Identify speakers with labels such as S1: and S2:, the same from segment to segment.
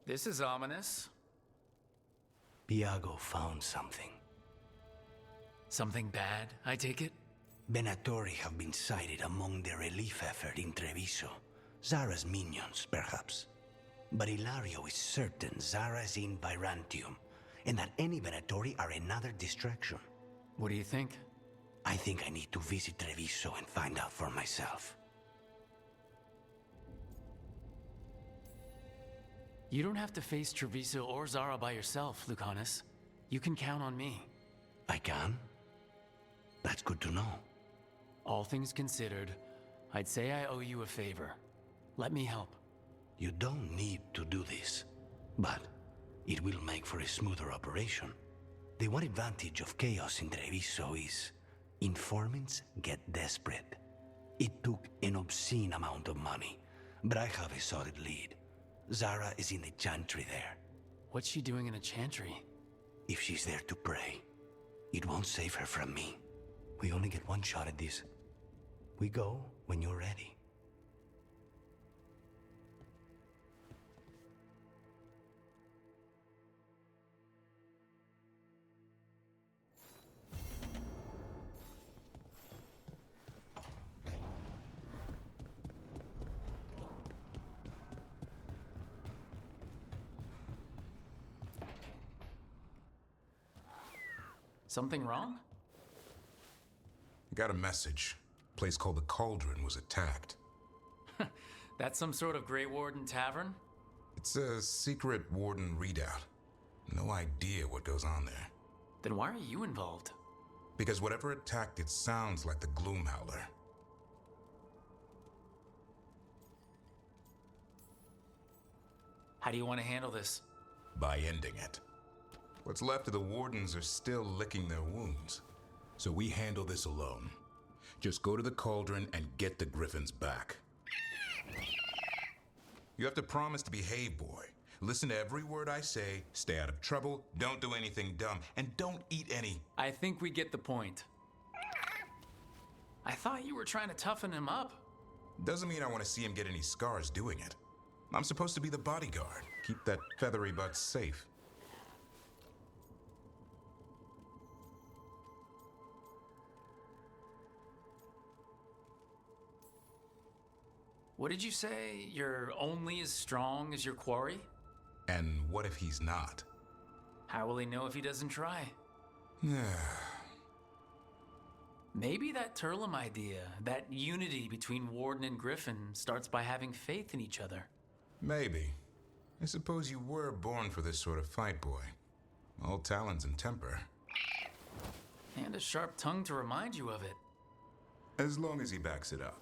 S1: This is ominous.
S2: Iago found something.
S1: Something bad, I take it?
S2: Venatori have been sighted among the relief effort in Treviso. Zara's minions, perhaps. But Ilario is certain Zara is in Byrantium, and that any Venatori are another distraction.
S1: What do you think?
S2: I think I need to visit Treviso and find out for myself.
S1: You don't have to face Treviso or Zara by yourself, Lucanus. You can count on me.
S2: I can? That's good to know.
S1: All things considered, I'd say I owe you a favor. Let me help.
S2: You don't need to do this, but it will make for a smoother operation. The one advantage of chaos in Treviso is informants get desperate. It took an obscene amount of money, but I have a solid lead. Zara is in the chantry there.
S1: What's she doing in a chantry?
S2: If she's there to pray, it won't save her from me. We only get one shot at this. We go when you're ready.
S1: Something wrong?
S3: I got a message. A place called the Cauldron was attacked.
S1: That's some sort of Grey Warden tavern?
S3: It's a secret Warden readout. No idea what goes on there.
S1: Then why are you involved?
S3: Because whatever attacked it sounds like the Gloomhowler.
S1: How do you want to handle this?
S3: By ending it. What's left of the Wardens are still licking their wounds. So we handle this alone. Just go to the Cauldron and get the Griffins back. You have to promise to behave, boy. Listen to every word I say, stay out of trouble, don't do anything dumb, and don't eat any.
S1: I think we get the point. I thought you were trying to toughen him up.
S3: Doesn't mean I want to see him get any scars doing it. I'm supposed to be the bodyguard. Keep that feathery butt safe.
S1: What did you say? You're only as strong as your quarry?
S3: And what if he's not?
S1: How will he know if he doesn't try? Maybe that Turlum idea, that unity between Warden and Griffin, starts by having faith in each other.
S3: Maybe. I suppose you were born for this sort of fight, boy. All talons and temper.
S1: And a sharp tongue to remind you of it.
S3: As long as he backs it up.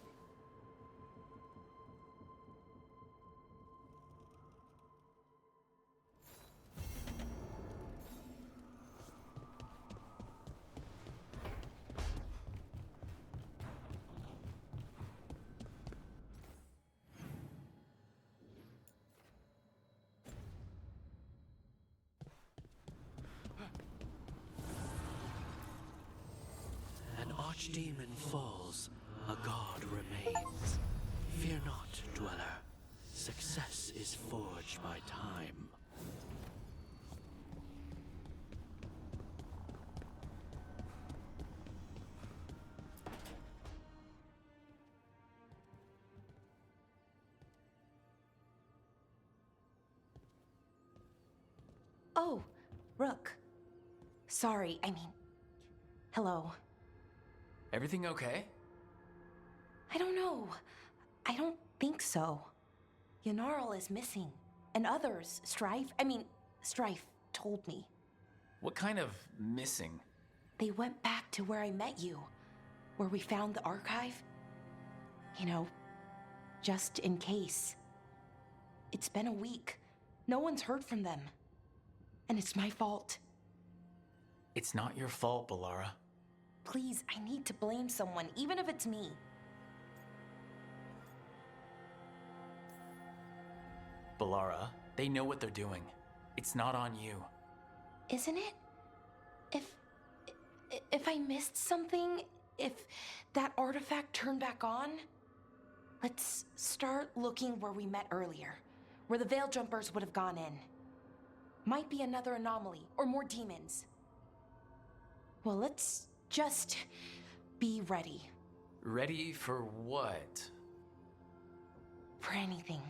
S4: An archdemon falls, a god remains. Fear not, dweller. Success is forged by time.
S5: Oh, Rook. Sorry, hello.
S1: Everything okay?
S5: I don't know. I don't think so. Yanarl is missing. And others, Strife told me.
S1: What kind of missing?
S5: They went back to where I met you. Where we found the archive. You know, just in case. It's been a week. No one's heard from them. And it's my fault.
S1: It's not your fault, Bellara.
S5: Please, I need to blame someone, even if it's me.
S1: Bellara, they know what they're doing. It's not on you.
S5: Isn't it? If I missed something, if that artifact turned back on, let's start looking where we met earlier, where the Veil Jumpers would have gone in. Might be another anomaly, or more demons. Well, let's just be ready.
S1: Ready for what?
S5: For anything.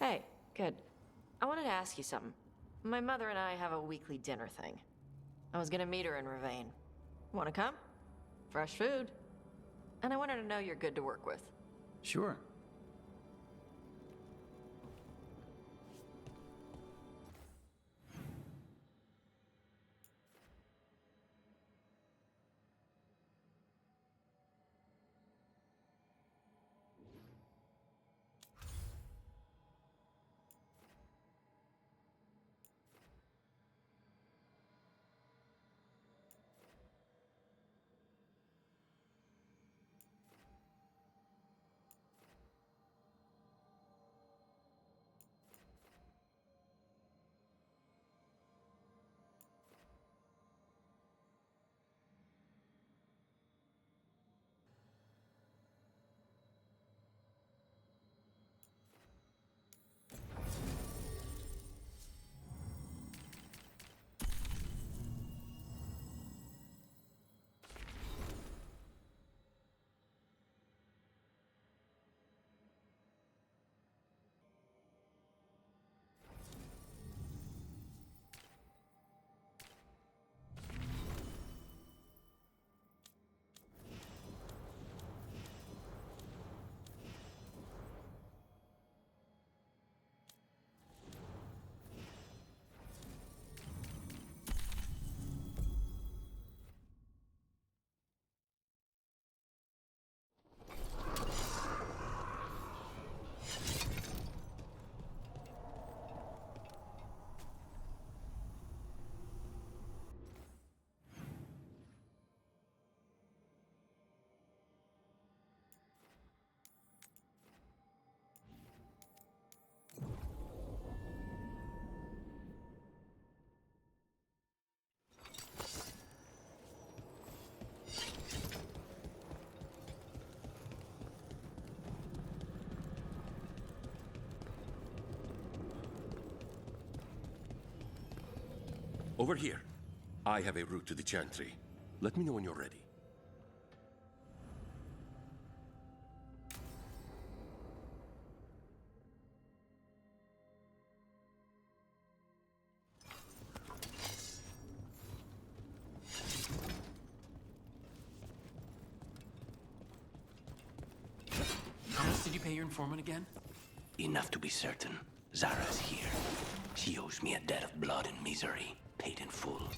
S6: Hey, good. I wanted to ask you something. My mother and I have a weekly dinner thing. I was gonna meet her in Ravane. Wanna come? Fresh food. And I want her to know you're good to work with.
S1: Sure.
S7: Over here. I have a route to the Chantry. Let me know when you're ready.
S1: How much did you pay your informant again?
S2: Enough to be certain. Zara's here. She owes me a debt of blood and misery, paid in full.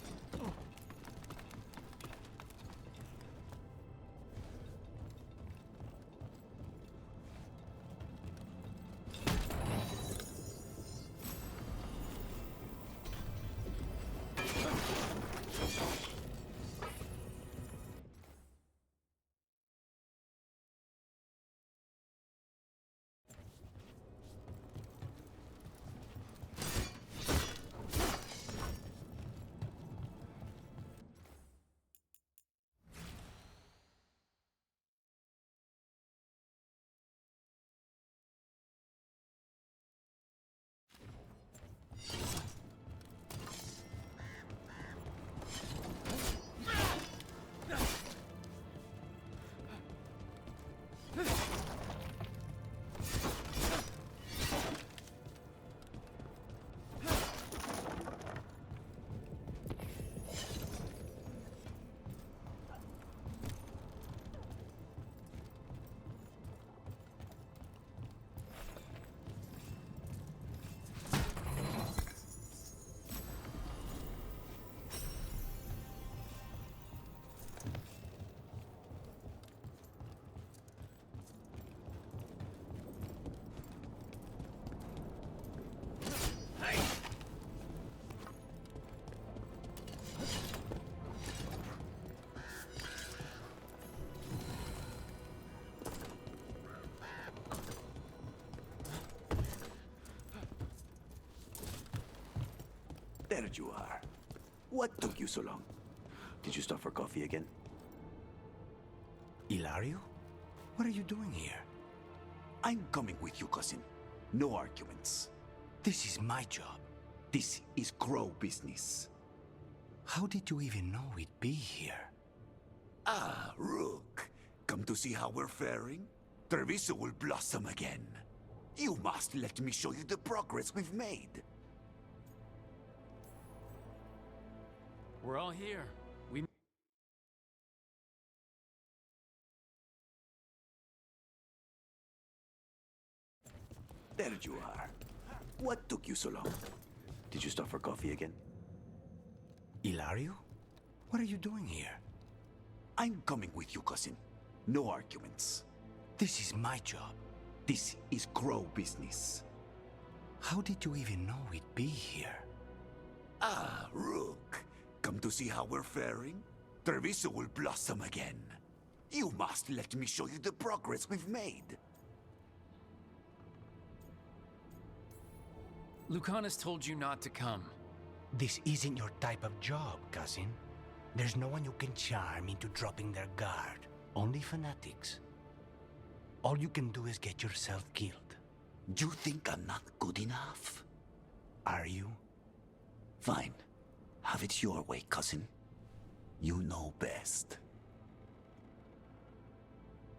S8: There you are. What took you so long? Did you stop for coffee again?
S2: Ilario? What are you doing here?
S8: I'm coming with you, cousin. No arguments.
S2: This is my job.
S8: This is Crow business.
S2: How did you even know we'd be here?
S8: Ah, Rook. Come to see how we're faring? Treviso will blossom again. You must let me show you the progress we've made.
S1: We're all here. We.
S8: There you are. What took you so long? Did you stop for coffee again?
S2: Ilario? What are you doing here?
S8: I'm coming with you, cousin. No arguments.
S2: This is my job.
S8: This is Crow business.
S2: How did you even know we'd be here?
S8: Ah, Rook. Come to see how we're faring? Treviso will blossom again. You must let me show you the progress we've made.
S1: Lucanus told you not to come.
S2: This isn't your type of job, cousin. There's no one you can charm into dropping their guard. Only fanatics. All you can do is get yourself killed.
S8: You think I'm not good enough?
S2: Are you?
S8: Fine. Have it your way, cousin. You know best.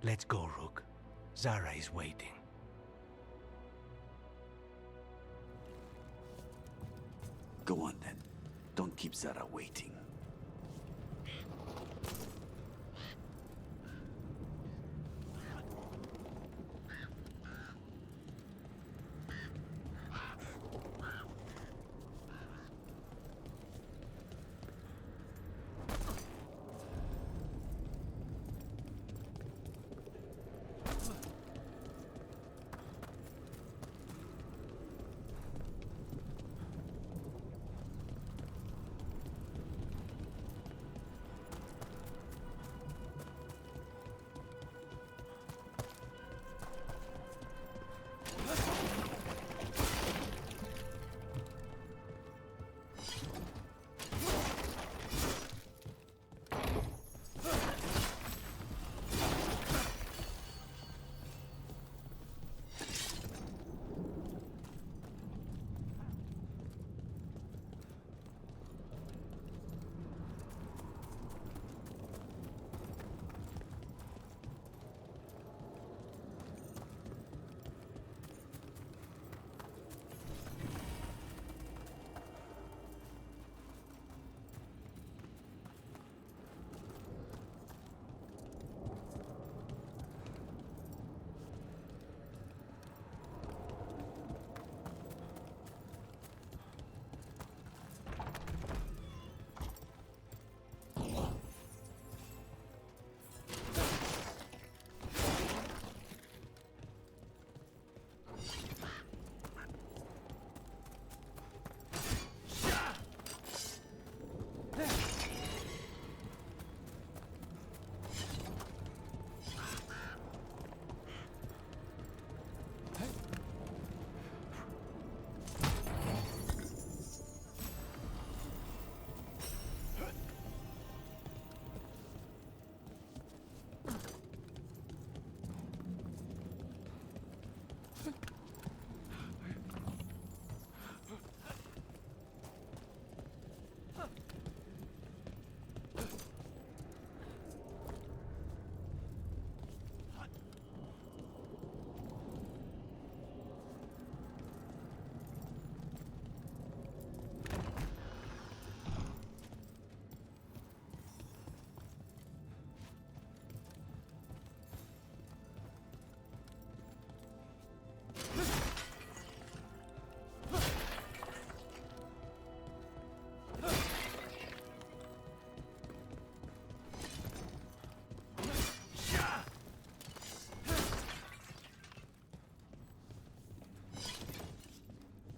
S2: Let's go, Rook. Zara is waiting.
S8: Go on then. Don't keep Zara waiting.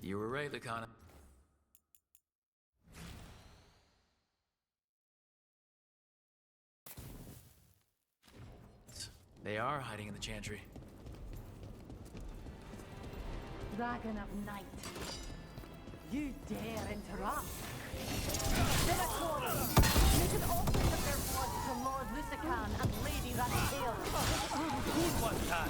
S1: You were right, Lucanus. They are hiding in the chantry.
S9: Dragon of Night. You dare interrupt? Then a quarrel. You can also put their blood to Lord Lucican and Lady Raphael.
S1: Who was that?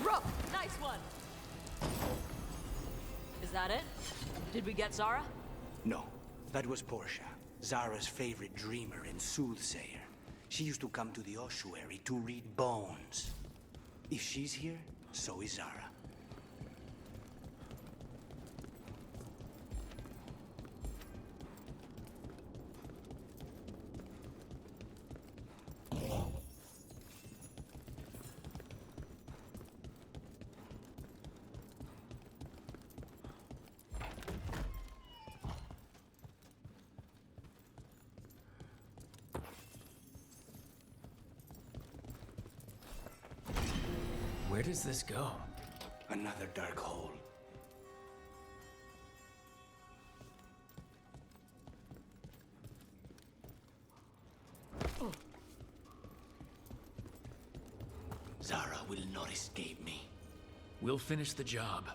S6: Rook, nice one. Is that it? Did we get Zara?
S2: No, that was Portia, Zara's favorite dreamer and soothsayer. She used to come to the ossuary to read bones. If she's here, so is Zara.
S1: Where does this go?
S2: Another dark hole. Zara will not escape me.
S1: We'll finish the job.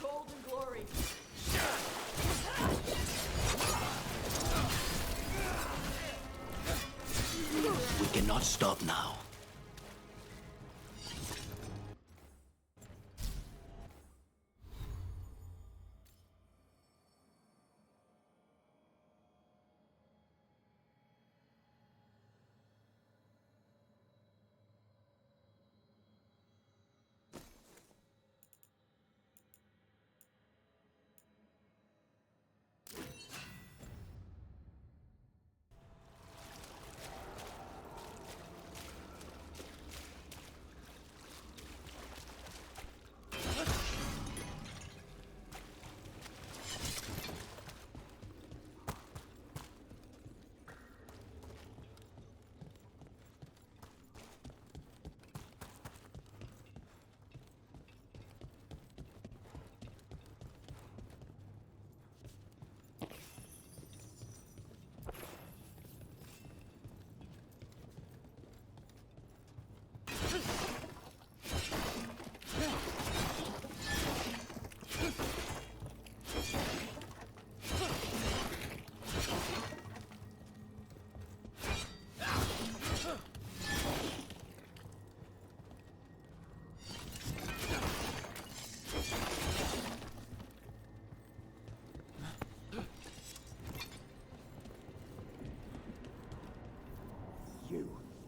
S6: Golden glory.
S2: We cannot stop now.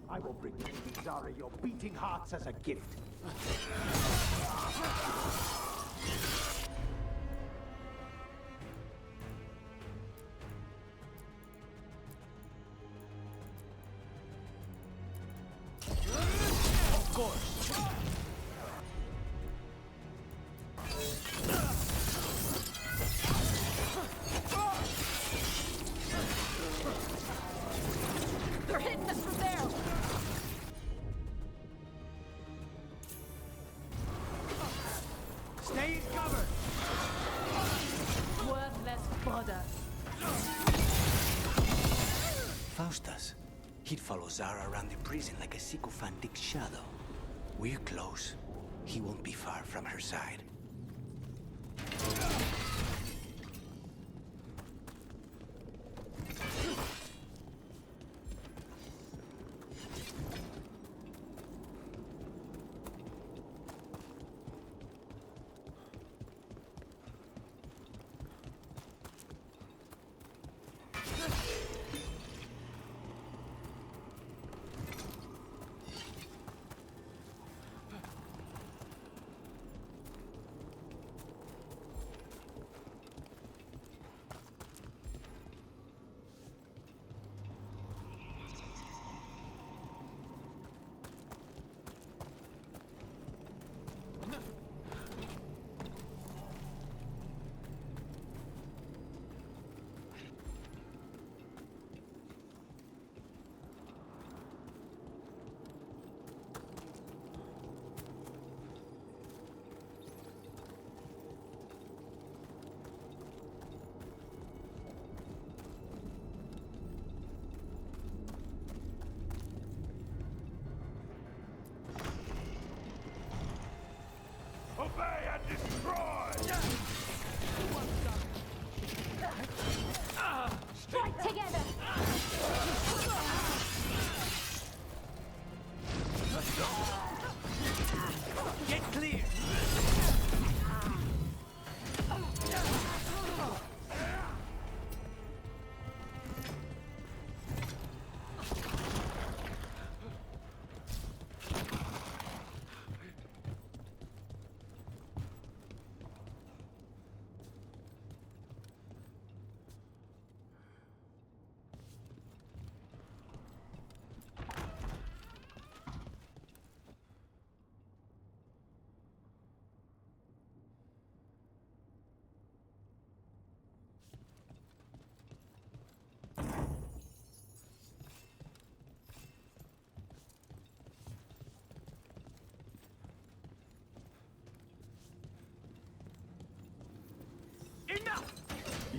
S10: I will bring Lady Zara your beating hearts as a gift.
S1: Of course.
S9: They're hitting us from there!
S10: Stay covered!
S9: Worthless fodder.
S2: Faustus. He'd follow Zara around the prison like a sycophantic shadow. We're close. He won't be far from her side.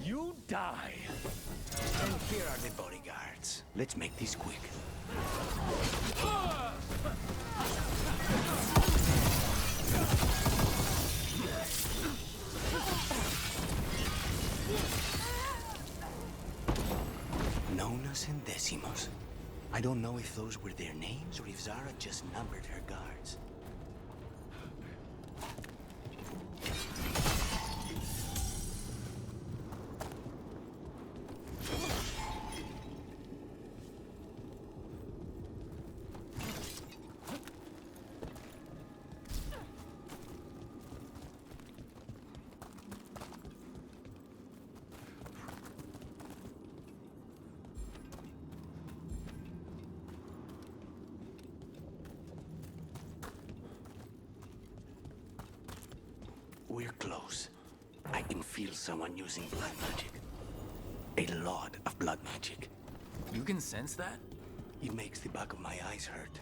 S11: you die.
S2: And here are the bodyguards. Let's make this quick. Nonas and Decimos. I don't know if those were their names or if Zara just numbered her guards. We're close. I can feel someone using blood magic. A lot of blood magic.
S1: You can sense that?
S2: It makes the back of my eyes hurt.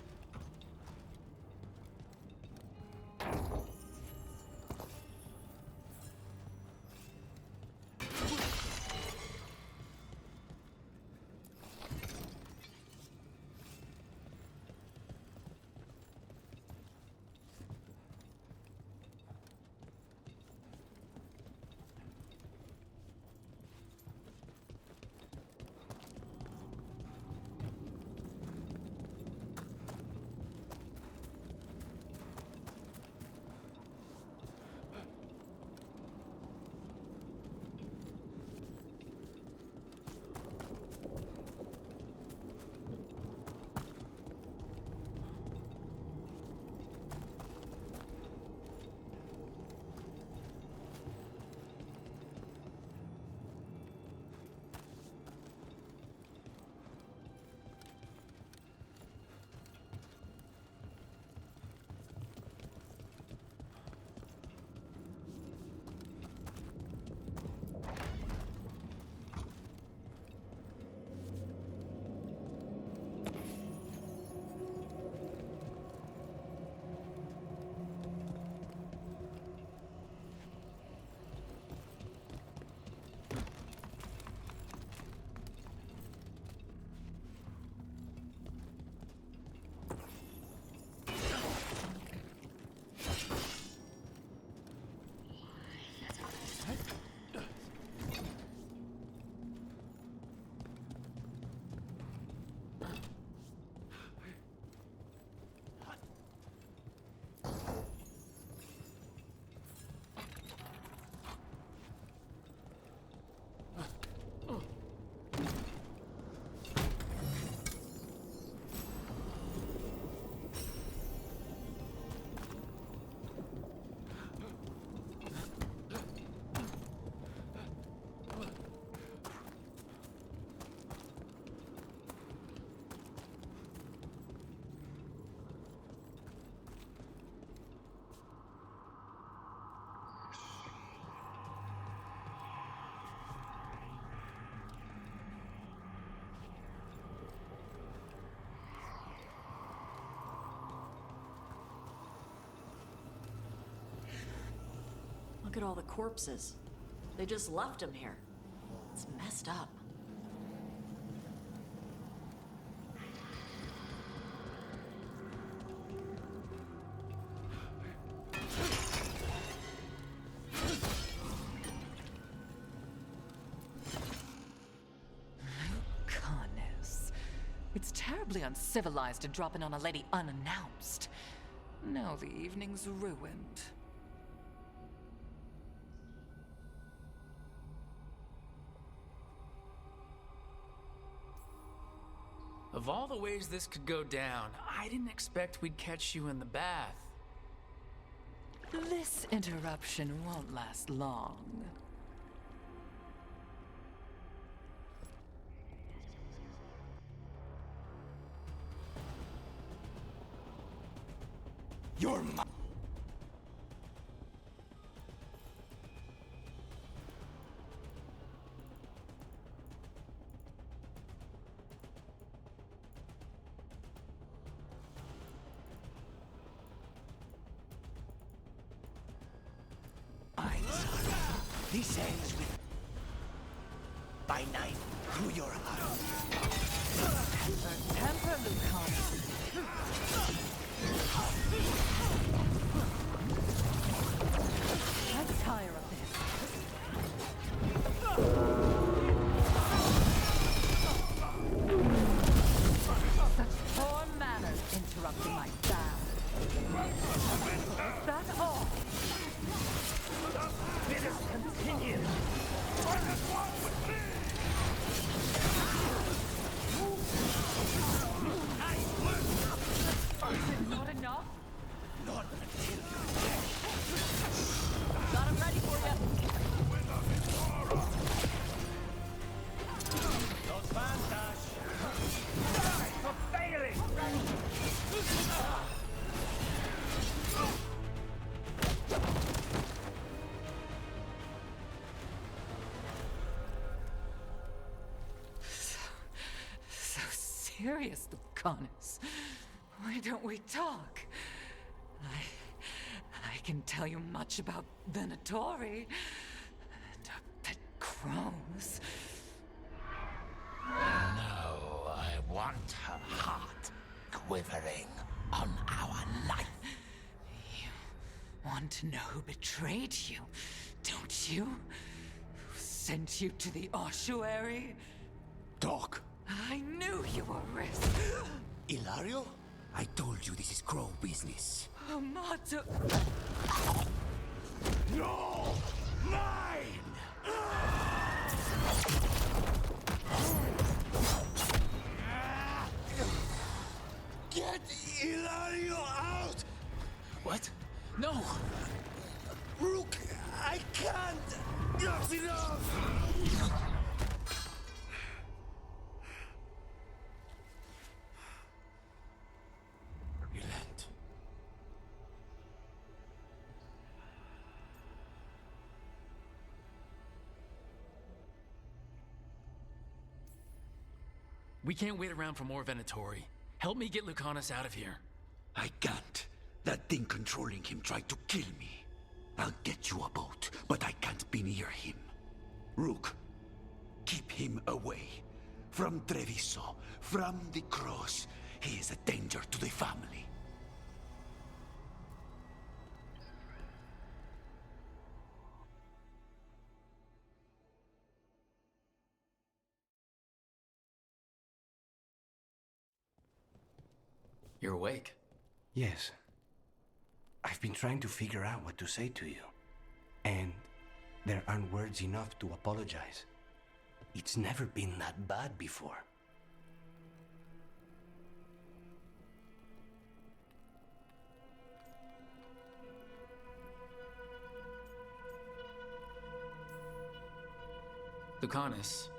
S6: Look at all the corpses. They just left him here. It's messed up.
S12: Goodness. It's terribly uncivilized to drop in on a lady unannounced. Now the evening's ruined.
S1: Of all the ways this could go down, I didn't expect we'd catch you in the bath.
S12: This interruption won't last long.
S2: Your This ends with...
S8: my knife through your heart.
S12: Temper, Lucan. I'm tired of this. Such poor manners interrupting my bath. Is that all?
S10: Let us continue. What is wrong with me?
S12: Is it not enough?
S8: Not until
S6: Got him ready for you.
S10: Los Fantas! Die for failing!
S12: So serious, Lucanus. Why don't we talk? I can tell you much about Venatori and our pet crows.
S8: No, I want her heart quivering on our knife.
S12: You want to know who betrayed you, don't you? Who sent you to the ossuary?
S8: Talk.
S12: I knew you were risk.
S8: Ilario? I told you this is crow business.
S12: Amato.
S8: No! Mine! Get Ilario out!
S1: What? No!
S8: Rook, I can't! Not enough! Relent.
S1: We can't wait around for more Venatori. Help me get Lucanus out of here.
S8: I can't. That thing controlling him tried to kill me. I'll get you a boat, but I can't be near him. Rook, keep him away. From Treviso, from the cross. He is a danger to the family.
S1: You're awake.
S2: Yes. I've been trying to figure out what to say to you. And there aren't words enough to apologize. It's never been that bad before.
S1: Lucanus,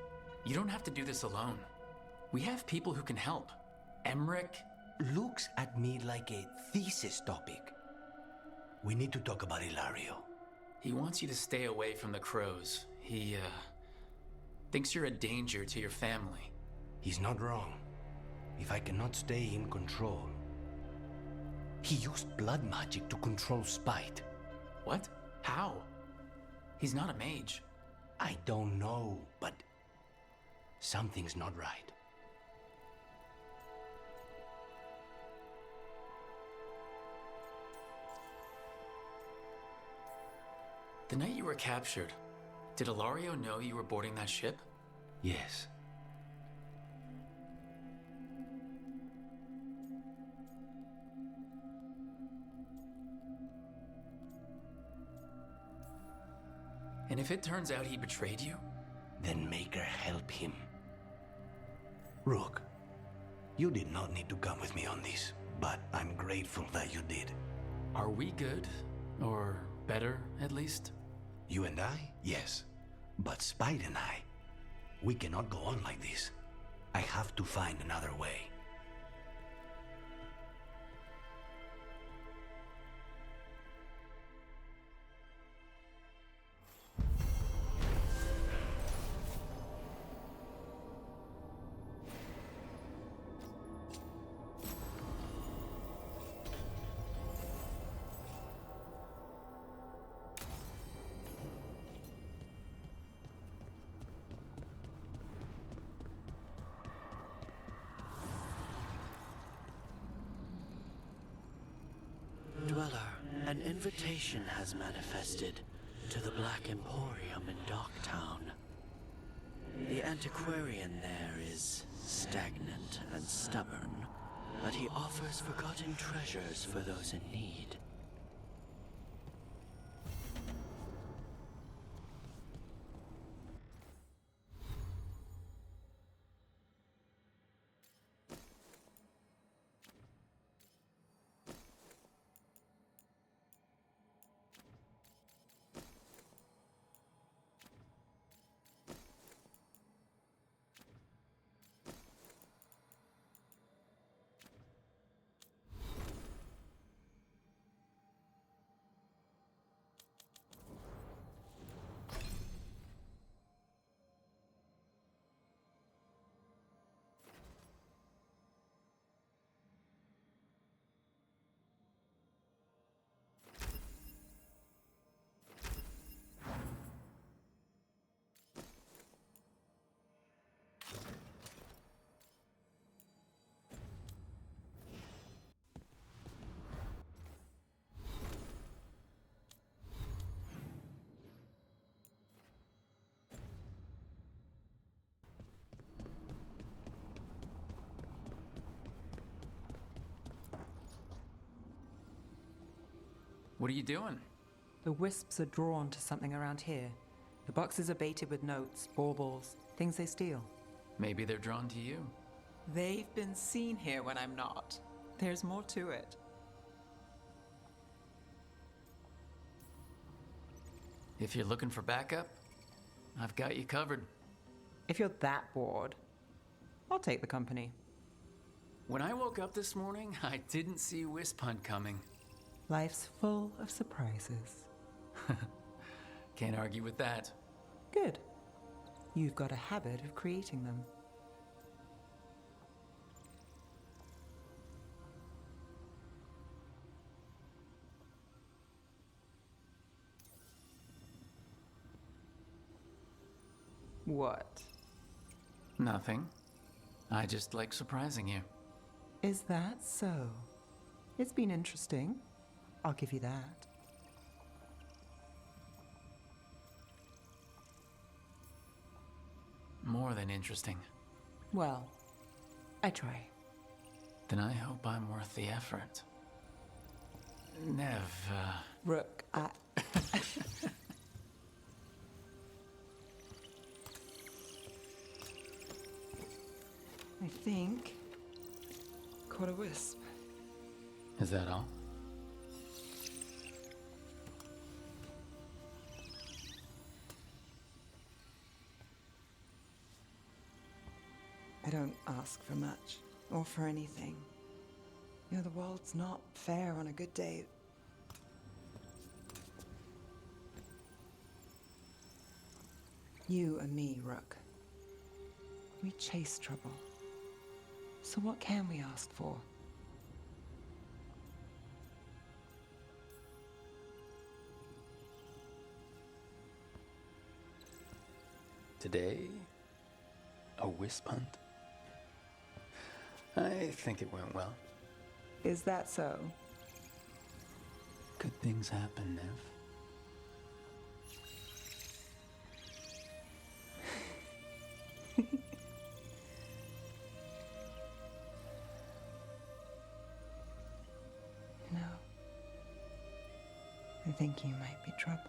S1: you don't have to do this alone. We have people who can help. Emmerich.
S2: Looks at me like a thesis topic. We need to talk about Ilario.
S1: He wants you to stay away from the crows. He, thinks you're a danger to your family.
S2: He's not wrong. If I cannot stay in control... He used blood magic to control Spite.
S1: What? How? He's not a mage.
S2: I don't know, but... something's not right.
S1: The night you were captured, did Ilario know you were boarding that ship?
S2: Yes.
S1: And if it turns out he betrayed you?
S2: Then make her help him. Rook, you did not need to come with me on this, but I'm grateful that you did.
S1: Are we good? Or better, at least?
S2: You and I? Yes. But Spite and I, we cannot go on like this. I have to find another way.
S4: An invitation has manifested to the Black Emporium in Docktown. The antiquarian there is stagnant and stubborn, but he offers forgotten treasures for those in need.
S1: What are you doing?
S11: The wisps are drawn to something around here. The boxes are baited with notes, baubles, things they steal.
S1: Maybe they're drawn to you.
S11: They've been seen here when I'm not. There's more to it.
S1: If you're looking for backup, I've got you covered.
S11: If you're that bored, I'll take the company.
S1: When I woke up this morning, I didn't see Wisp Hunt coming.
S11: Life's full of surprises.
S1: Can't argue with that.
S11: Good. You've got a habit of creating them. What?
S1: Nothing. I just like surprising you.
S11: Is that so? It's been interesting. I'll give you that.
S1: More than interesting.
S11: Well, I try.
S1: Then I hope I'm worth the effort. Nev,
S11: Rook, I think caught a wisp.
S1: Is that all?
S11: I don't ask for much, or for anything. You know, the world's not fair on a good day. You and me, Rook. We chase trouble. So what can we ask for?
S1: Today, a wisp hunt? I think it went well.
S11: Is that so?
S1: Good things happen, Nev.
S11: No. I think you might be trouble.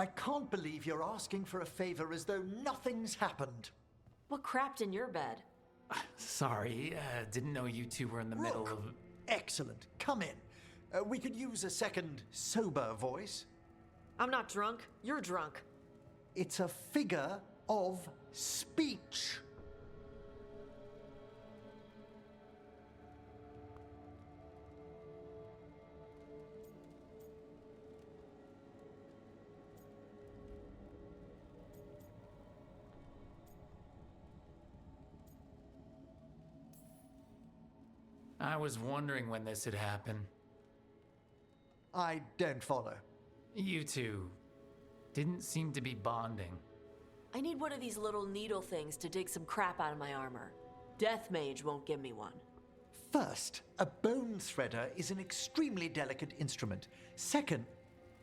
S13: I can't believe you're asking for a favor as though nothing's happened.
S6: What crapped in your bed?
S1: Sorry, didn't know you two were in the middle of...
S13: Excellent. Come in. We could use a second sober voice.
S6: I'm not drunk. You're drunk.
S13: It's a figure of speech.
S1: I was wondering when this had happened.
S13: I don't follow.
S1: You two didn't seem to be bonding.
S6: I need one of these little needle things to dig some crap out of my armor. Death Mage won't give me one.
S13: First, a bone threader is an extremely delicate instrument. Second,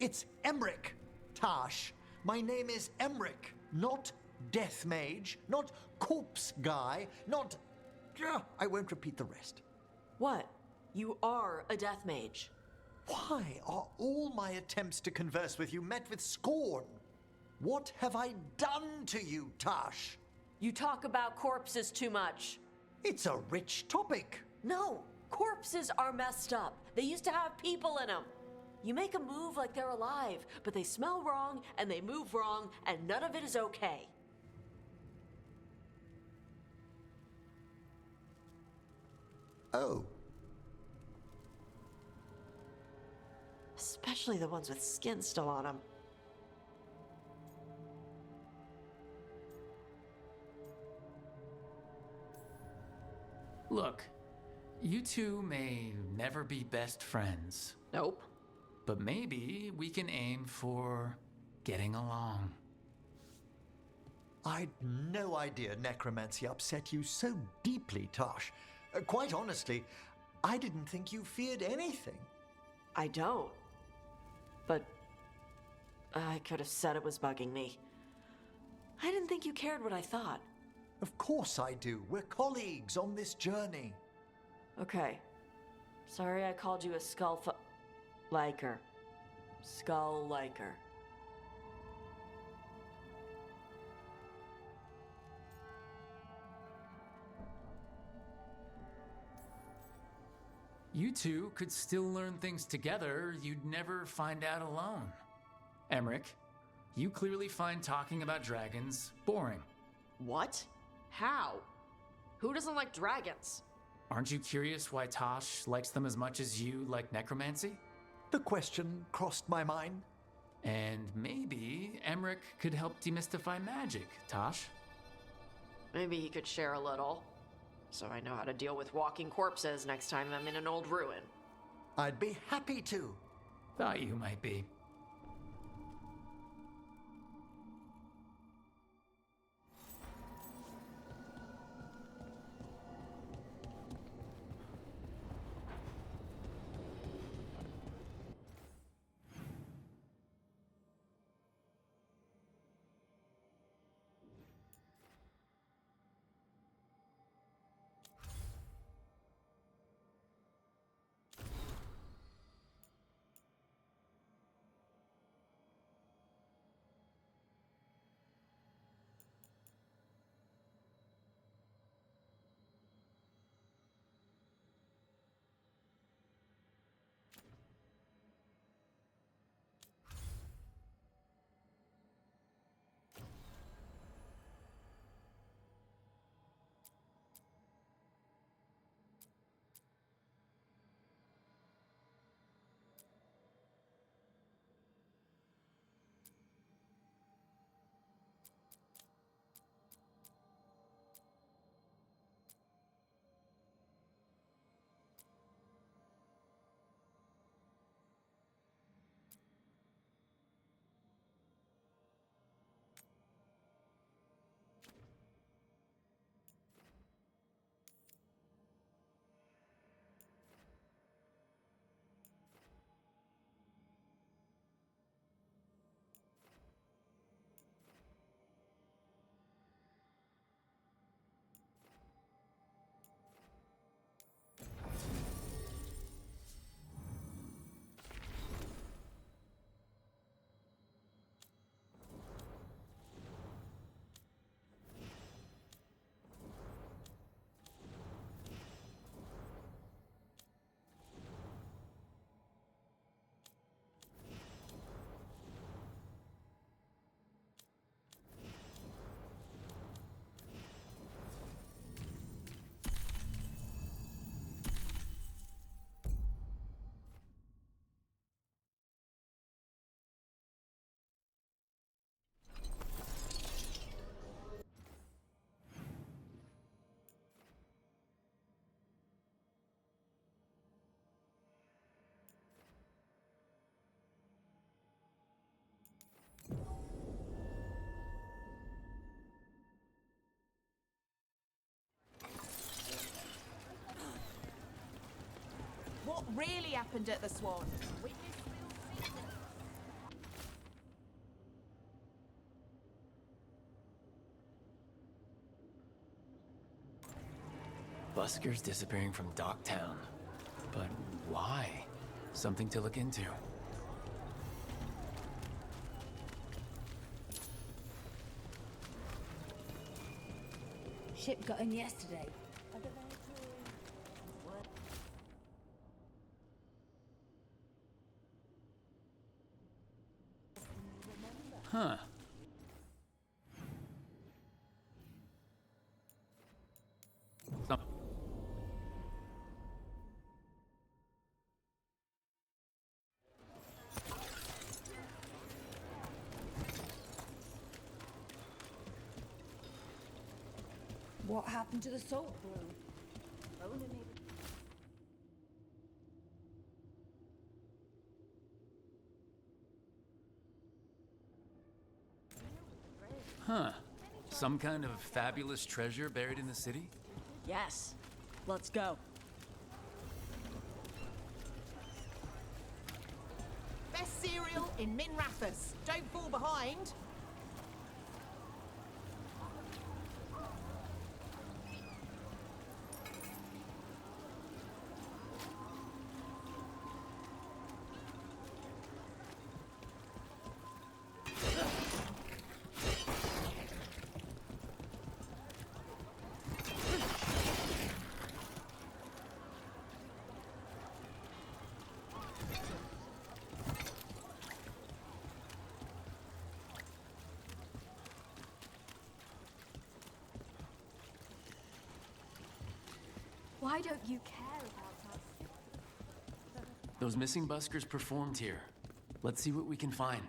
S13: it's Emmerich. Tash, my name is Emmerich, not Death Mage, not Corpse Guy, not... I won't repeat the rest.
S6: What? You are a Death Mage.
S13: Why are all my attempts to converse with you met with scorn? What have I done to you, Tash?
S6: You talk about corpses too much.
S13: It's a rich topic.
S6: No, corpses are messed up. They used to have people in them. You make a move like they're alive, but they smell wrong and they move wrong, and none of it is okay.
S13: Oh.
S6: Especially the ones with skin still on them.
S1: Look, you two may never be best friends.
S6: Nope.
S1: But maybe we can aim for getting along.
S13: I'd no idea necromancy upset you so deeply, Tosh. Quite honestly, I didn't think you feared anything.
S6: I don't. But I could have said it was bugging me. I didn't think you cared what I thought.
S13: Of course I do. We're colleagues on this journey.
S6: Okay. Sorry I called you a liker. Skull liker.
S1: You two could still learn things together you'd never find out alone. Emmerich, you clearly find talking about dragons boring.
S6: What? How? Who doesn't like dragons?
S1: Aren't you curious why Tosh likes them as much as you like necromancy?
S13: The question crossed my mind.
S1: And maybe Emmerich could help demystify magic, Tosh.
S6: Maybe he could share a little. So I know how to deal with walking corpses next time I'm in an old ruin.
S13: I'd be happy to.
S1: Thought you might be.
S14: really happened at the Swan.
S1: Buskers disappearing from Docktown. But why? Something to look into.
S9: Ship got in yesterday.
S1: Huh. Some
S9: What happened to the salt brew?
S1: Huh. Some kind of fabulous treasure buried in the city?
S14: Yes. Let's go. Best cereal in Min Rathas. Don't fall behind.
S9: Why don't you care about us?
S1: Those missing buskers performed here. Let's see what we can find.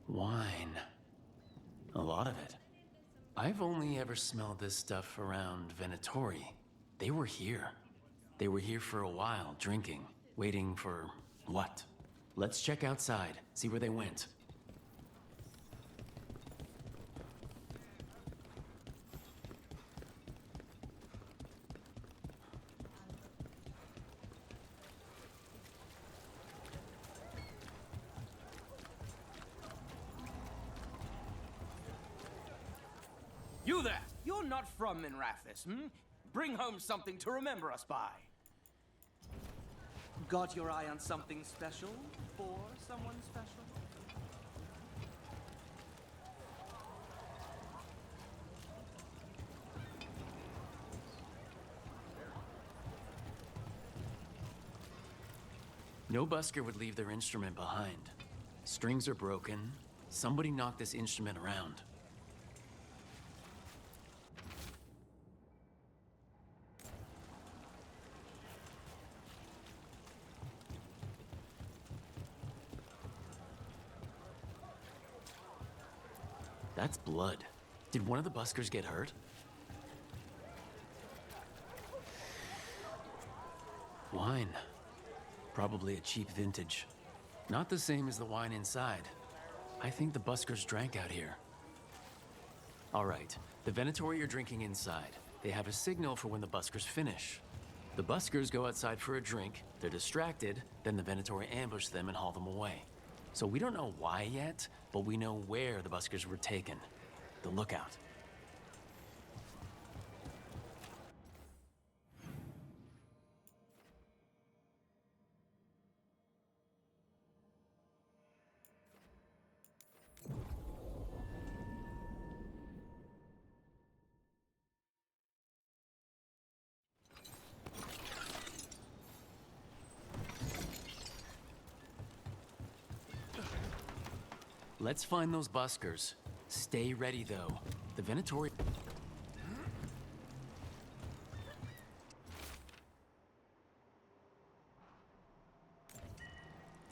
S1: Wine. A lot of it. I've only ever smelled this stuff around Venatori. They were here. They were here for a while, drinking, waiting for what? Let's check outside, see where they went.
S15: You there! You're not from Minrathis, hmm? Bring home something to remember us by. Got your eye on something special? For someone special?
S1: No busker would leave their instrument behind. Strings are broken. Somebody knocked this instrument around. That's blood. Did one of the buskers get hurt? Wine. Probably a cheap vintage. Not the same as the wine inside. I think the buskers drank out here. All right, the Venatori are drinking inside. They have a signal for when the buskers finish. The buskers go outside for a drink, they're distracted, then the Venatori ambush them and haul them away. So we don't know why yet, but we know where the buskers were taken. The lookout. Let's find those buskers. Stay ready, though. The Venatori...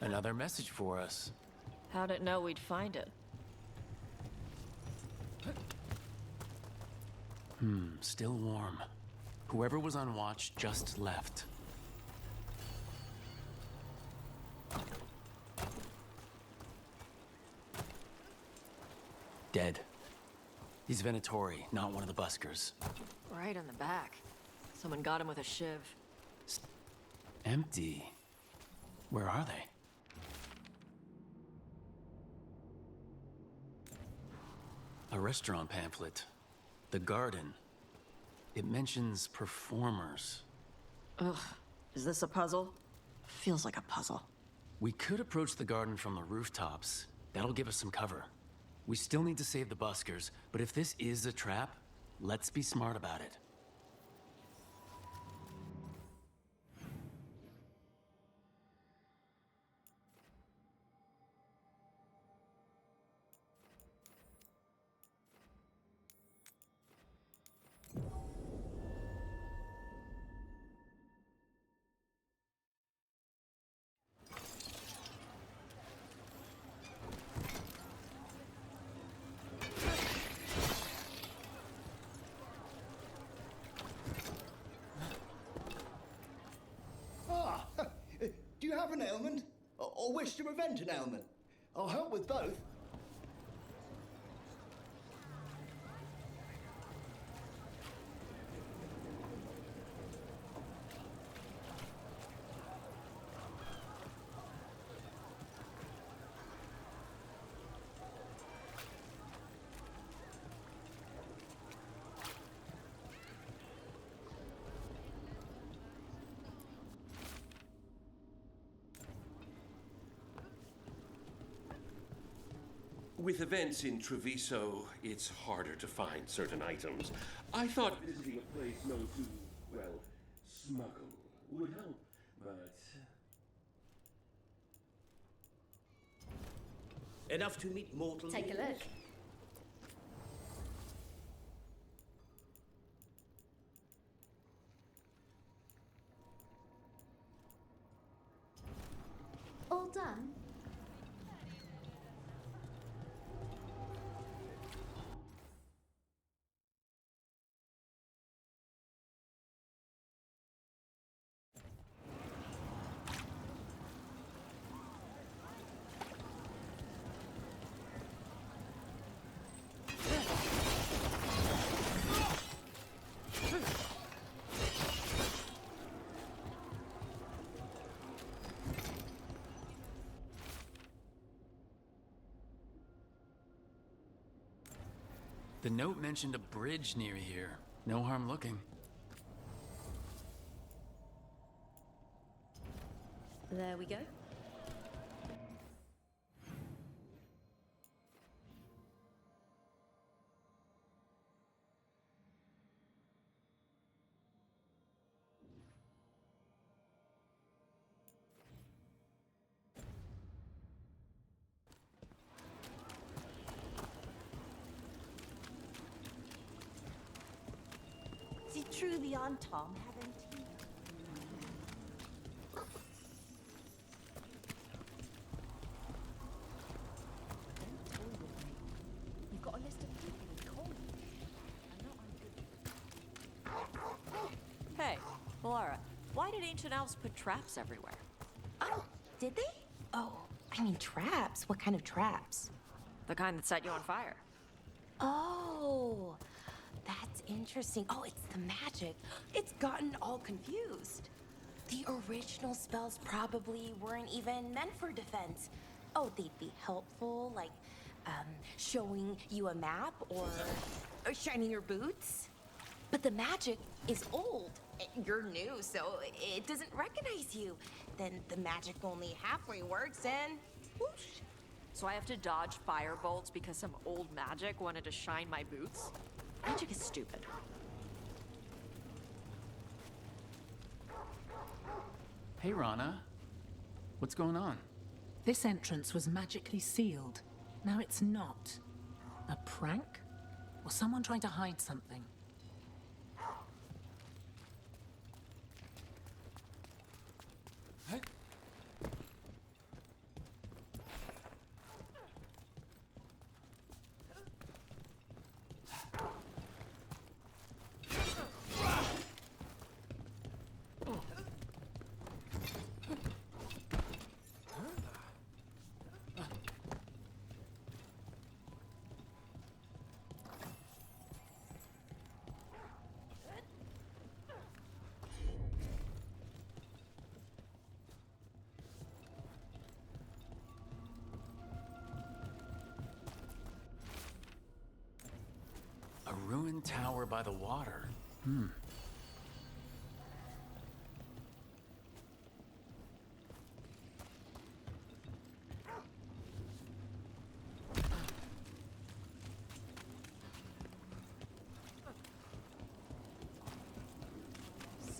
S1: Another message for us.
S6: How'd it know we'd find it?
S1: Still warm. Whoever was on watch just left. Dead. He's Venatori, not one of the buskers.
S6: Right in the back. Someone got him with a shiv.
S1: Empty. Where are they? A restaurant pamphlet. The Garden. It mentions performers.
S6: Ugh. Is this a puzzle? Feels like a puzzle.
S1: We could approach the garden from the rooftops. That'll give us some cover. We still need to save the buskers, but if this is a trap, let's be smart about it.
S16: Do you have an ailment? Or wish to prevent an ailment? I'll help with both.
S7: With events in Treviso, it's harder to find certain items. I thought visiting a place known to, well, smuggle would help, but...
S16: Enough to meet mortal.
S9: Take a look. All done?
S1: The note mentioned a bridge near here. No harm looking.
S6: There we go.
S14: Is it true the Aunt Tom haven't he? You've got a list of people with cold.
S6: Hey, Laura, why did ancient elves put traps everywhere?
S5: Oh, did they? Oh, I mean traps. What kind of traps?
S6: The kind that set you on fire.
S5: Oh, that's interesting. Oh, it's the magic. It's gotten all confused. The original spells probably weren't even meant for defense. Oh, they'd be helpful, like showing you a map or shining your boots. But the magic is old. You're new, so it doesn't recognize you. Then the magic only halfway works and whoosh.
S6: So I have to dodge fire bolts because some old magic wanted to shine my boots? Magic is stupid.
S1: Hey, Rana. What's going on?
S12: This entrance was magically sealed. Now it's not. A prank? Or someone trying to hide something?
S1: stone tower by the water.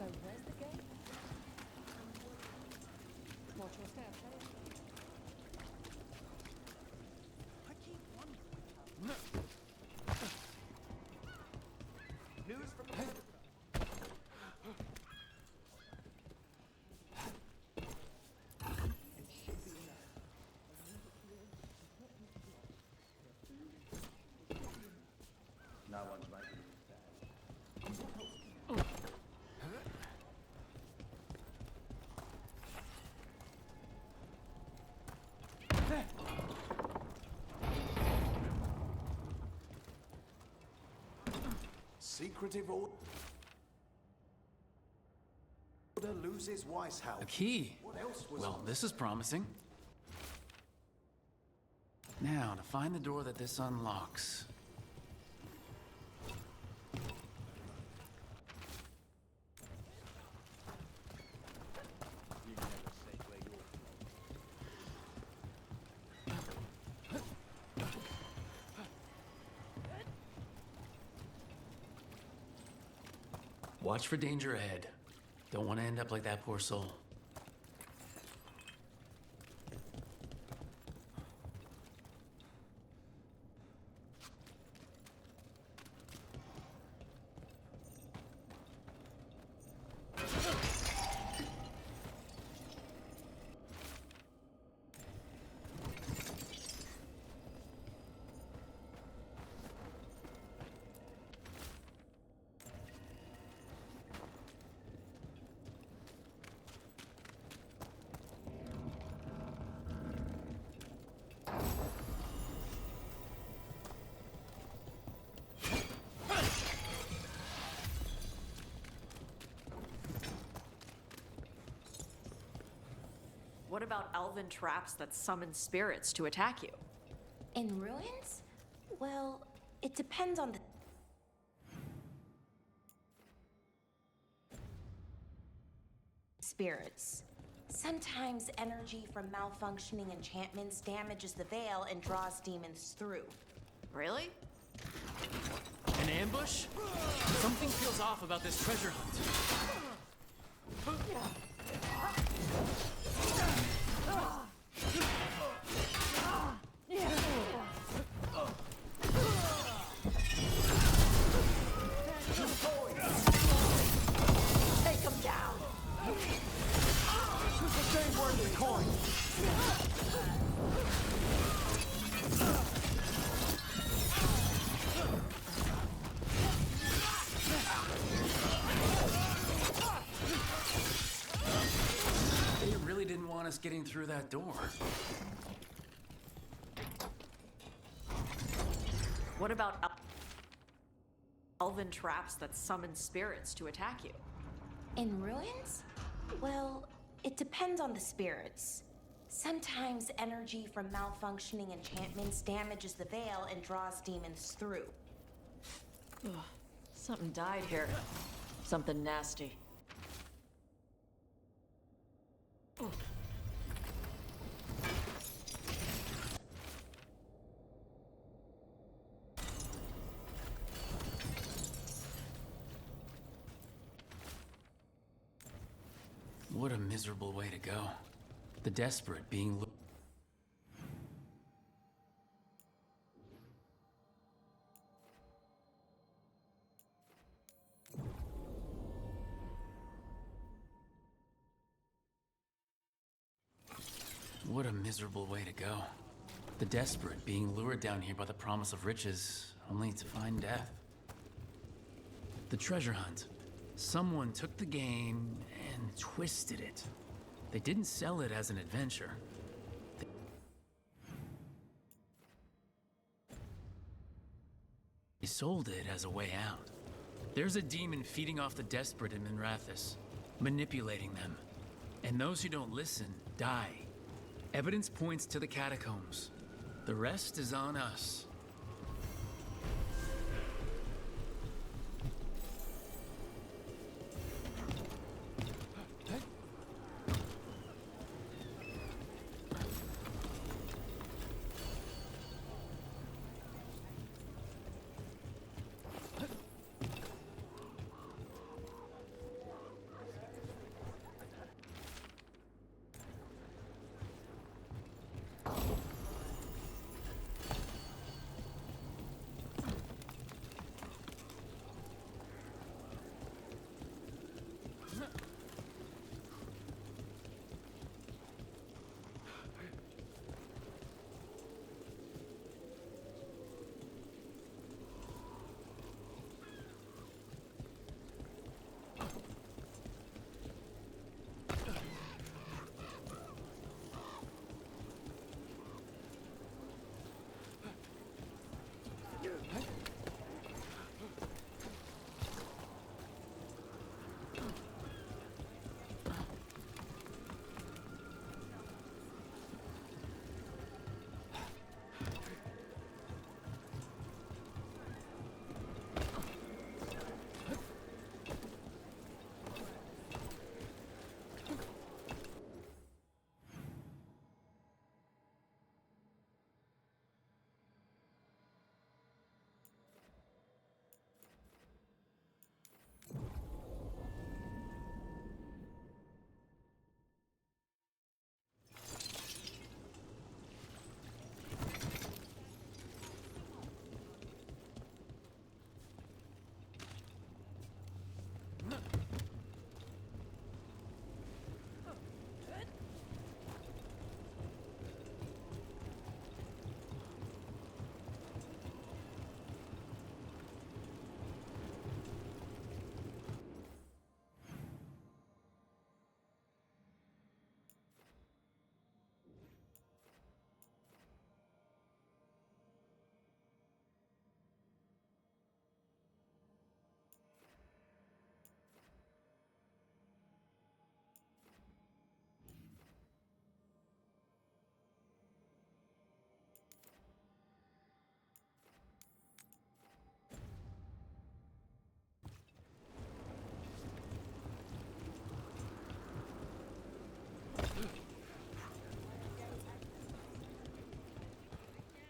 S9: So where's the gate? Watch your step.
S10: I keep wondering. News from the no one's making secretive order loses Weiss House.
S1: A key.
S10: What else was
S1: Well, this is promising. Now, to find the door that this unlocks. Watch for danger ahead. Don't want to end up like that poor soul.
S6: What about elven traps that summon spirits to attack you?
S5: In ruins? Well, it depends on the spirits. Sometimes energy from malfunctioning enchantments damages the veil and draws demons through.
S6: Really?
S1: An ambush? Something feels off about this treasure hunt.
S5: Take him down!
S10: This is the same worth the coin!
S1: They really didn't want us getting through that door.
S6: What about elven traps that summon spirits to attack you?
S5: In ruins? Well, it depends on the spirits. Sometimes energy from malfunctioning enchantments damages the veil and draws demons through.
S6: Ugh, something died here. Something nasty. Ugh.
S1: What a miserable way to go. The desperate being What a miserable way to go. The desperate being lured down here by the promise of riches, only to find death. The treasure hunt. Someone took the game and twisted it. They didn't sell it as an adventure. They sold it as a way out. There's a demon feeding off the desperate in Minrathous, manipulating them. And those who don't listen die. Evidence points to the catacombs. The rest is on us.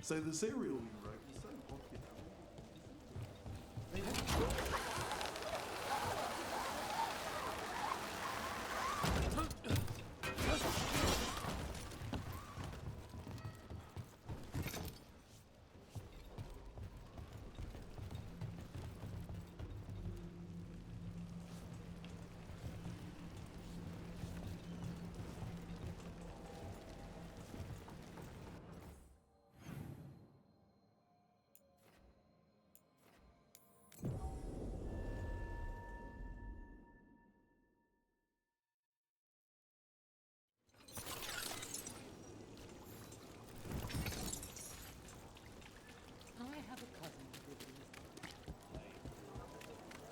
S17: So the serial you wrote was so popular.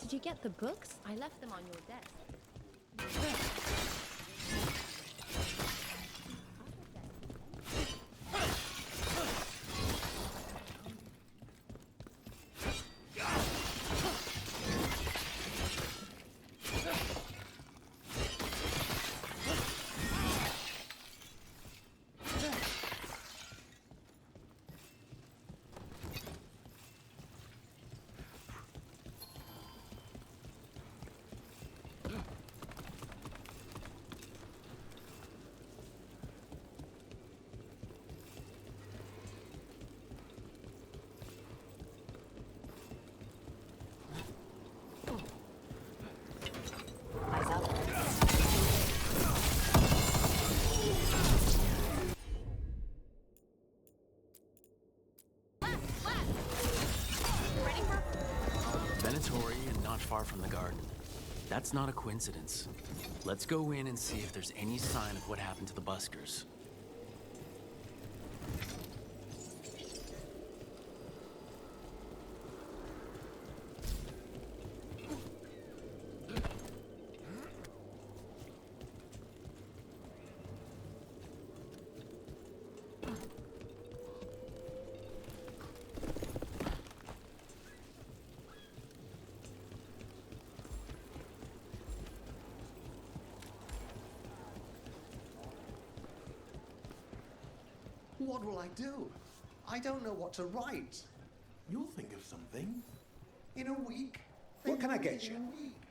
S18: Did you get the books? I left them on your desk.
S1: Venatory and not far from the garden. That's not a coincidence. Let's go in and see if there's any sign of what happened to the buskers.
S10: What will I do? I don't know what to write.
S17: You'll think of something.
S10: In a week?
S19: What can I get you?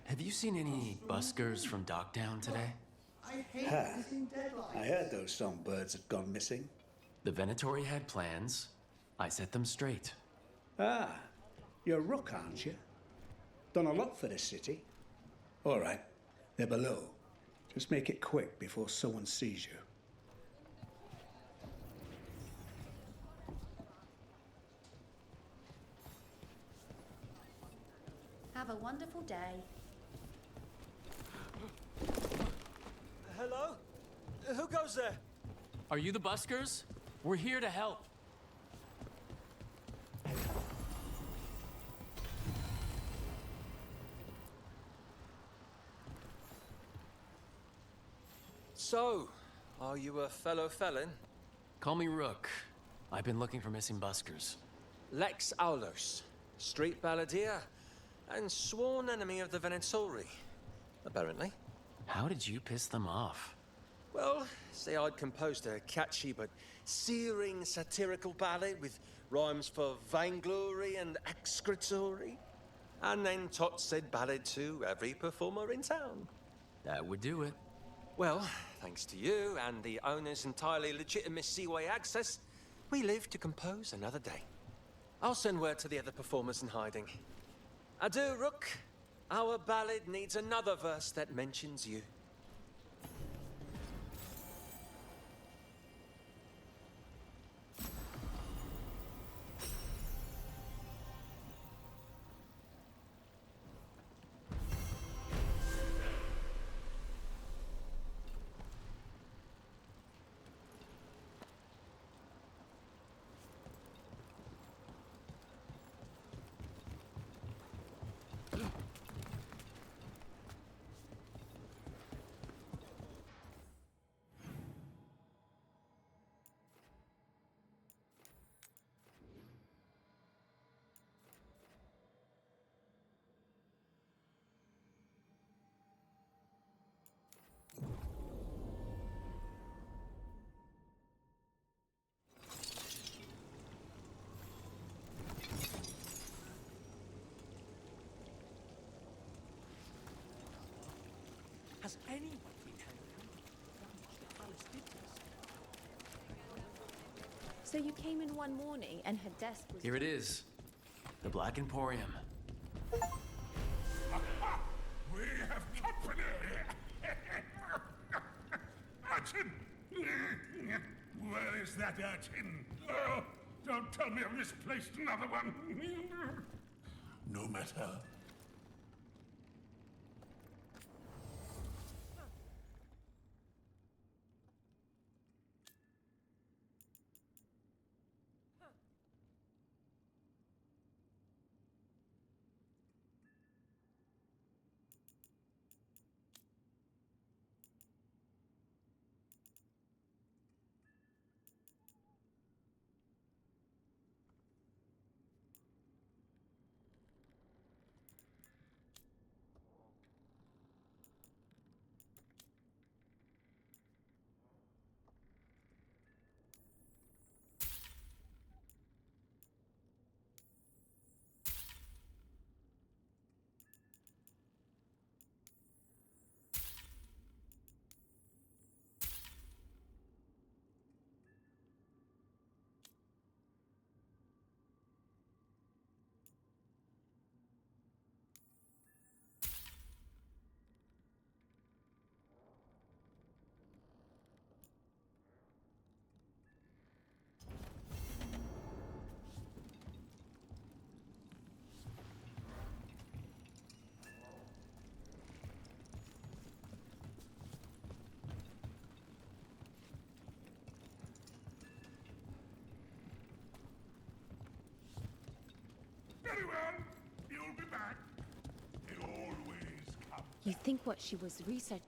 S1: Have you seen any buskers from Docktown today?
S10: I hate
S19: Ha.
S10: missing deadlines.
S19: I heard those songbirds had gone missing.
S1: The Venatory had plans. I set them straight.
S19: Ah, you're a rook, aren't you? Done a lot for this city. All right, they're below. Just make it quick before someone sees you.
S18: Have a wonderful day.
S15: Hello? Who goes there?
S1: Are you the buskers? We're here to help.
S15: So, are you a fellow felon?
S1: Call me Rook. I've been looking for missing buskers.
S15: Lex Aulos, street balladeer, and sworn enemy of the Venatori, apparently.
S1: How did you piss them off?
S15: Well, say I'd composed a catchy but searing satirical ballad with rhymes for vainglory and excretory. And then Tot said ballad to every performer in town.
S1: That would do it.
S15: Well, thanks to you and the owner's entirely legitimate Seaway access, we live to compose another day. I'll send word to the other performers in hiding. Adieu, Rook. Our ballad needs another verse that mentions you. Has anyone been hanging out with Alice did this?
S18: So you came in one morning and her desk was...
S1: Here it is. The Black Emporium.
S20: We have company! Urchin! Where is that urchin? Oh, don't tell me I've misplaced another one! No matter. Very well. You'll be back. They always come.
S18: You think what she was researching...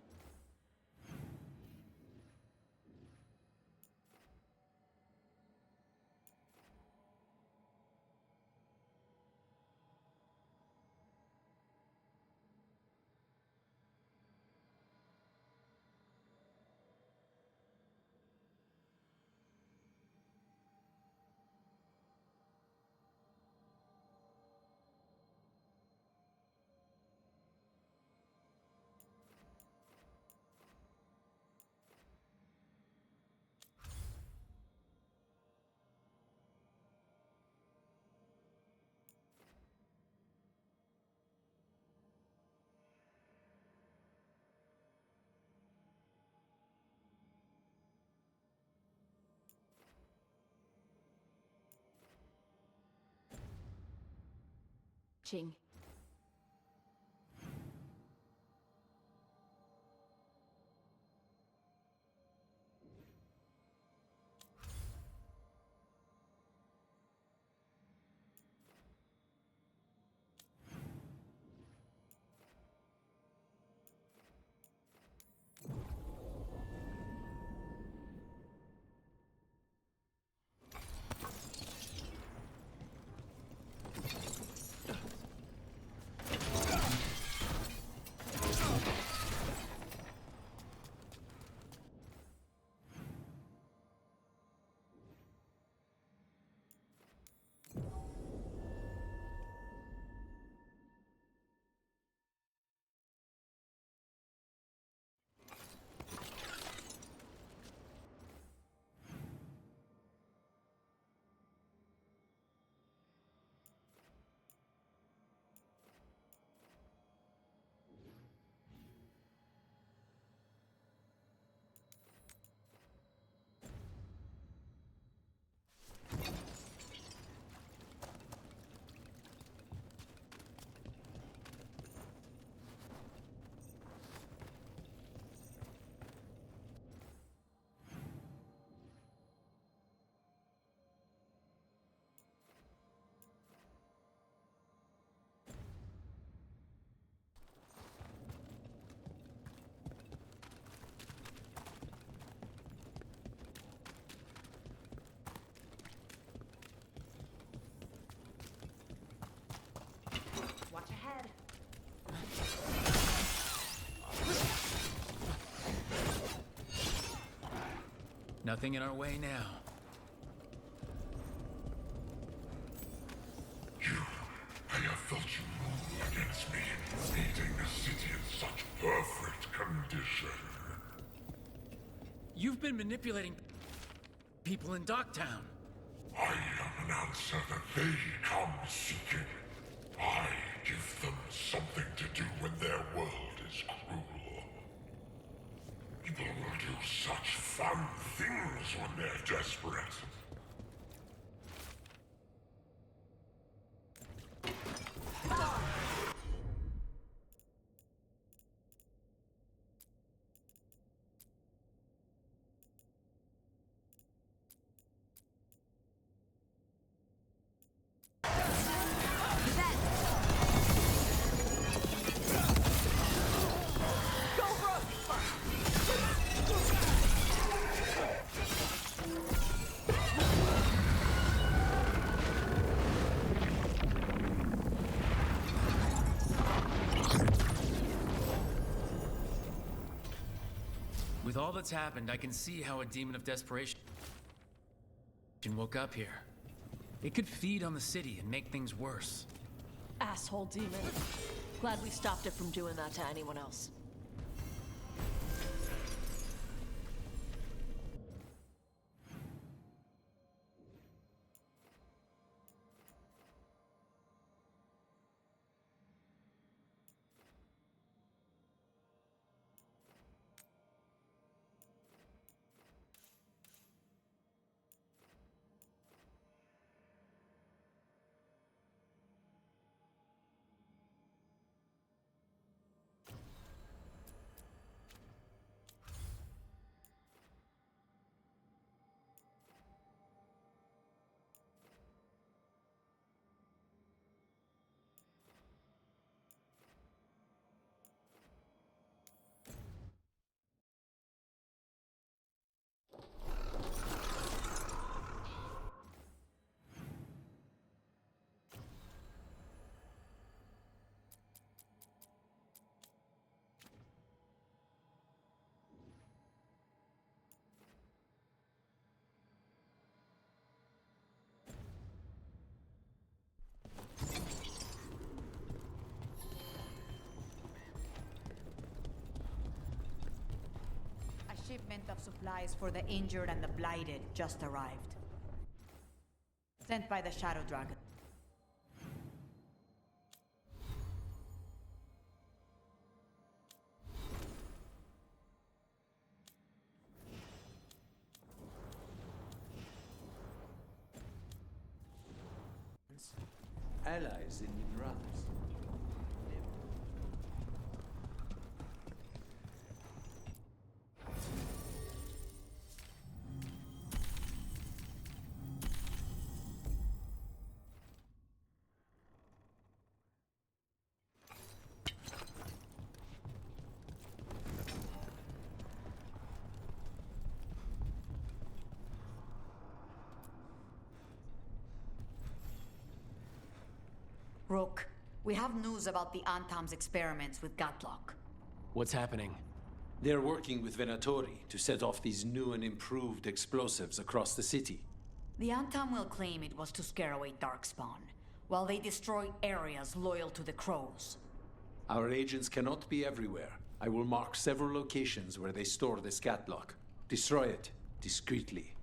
S5: Watch ahead.
S1: Nothing in our way now.
S20: I have felt you move against me, leaving the city in such perfect condition.
S1: You've been manipulating people in Docktown.
S20: I am an answer that they come seeking. I give them something to do when their world is cruel. People will do such fun things when they're desperate.
S1: With all that's happened, I can see how a demon of desperation woke up here. It could feed on the city and make things worse.
S6: Asshole demon. Glad we stopped it from doing that to anyone else.
S9: A shipment of supplies for the injured and the blighted just arrived. Sent by the Shadow Dragon.
S21: Allies in Minrathous.
S9: Rook, we have news about the Antam's experiments with Gatlock.
S1: What's happening?
S21: They're working with Venatori to set off these new and improved explosives across the city.
S9: The Antam will claim it was to scare away Darkspawn, while they destroy areas loyal to the Crows.
S21: Our agents cannot be everywhere. I will mark several locations where they store this Gatlock. Destroy it, discreetly.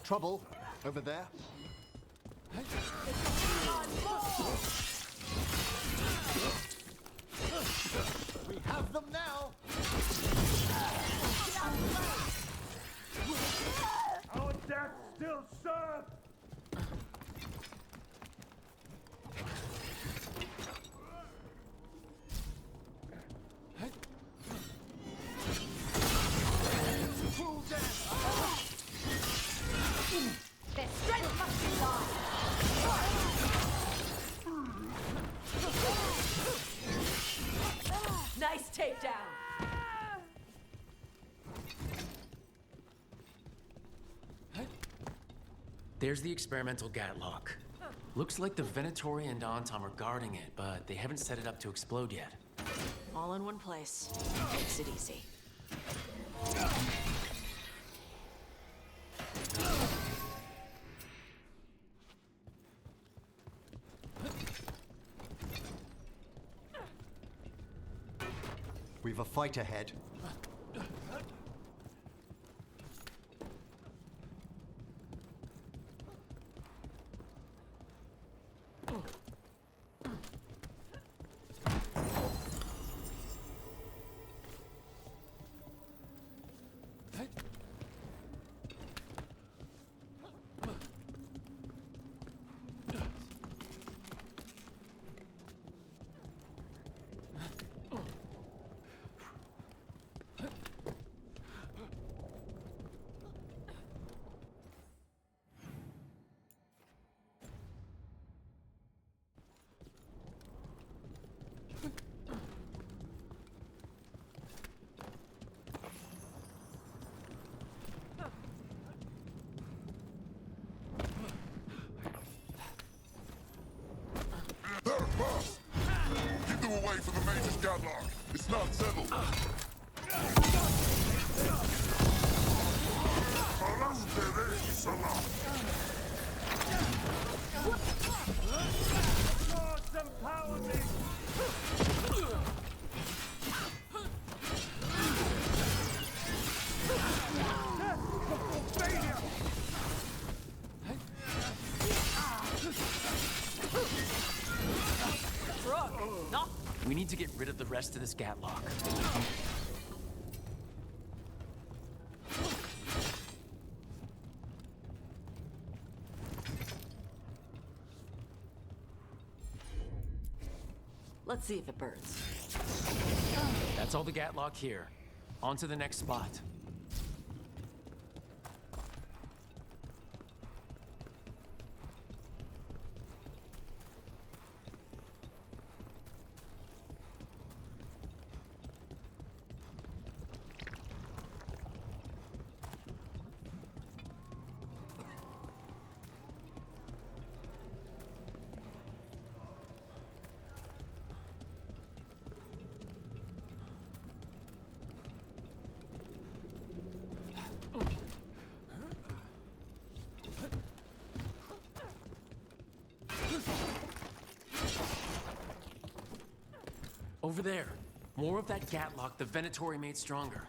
S22: Trouble over there.
S13: Have them now!
S10: Our death still serves!
S12: Their strength must be lost! Nice takedown!
S1: There's the experimental gatlock. Looks like the Venatori and Antom are guarding it, but they haven't set it up to explode yet.
S6: All in one place. Makes it easy.
S13: We've a fight ahead.
S20: They're fast! Keep them away from the Major's Gadlock. It's not settled.
S10: Swords empower me!
S1: We need to get rid of the rest of this gatlock.
S6: Let's see if it burns.
S1: That's all the gatlock here. On to the next spot. Over there. More of that gatlock the Venatori made stronger.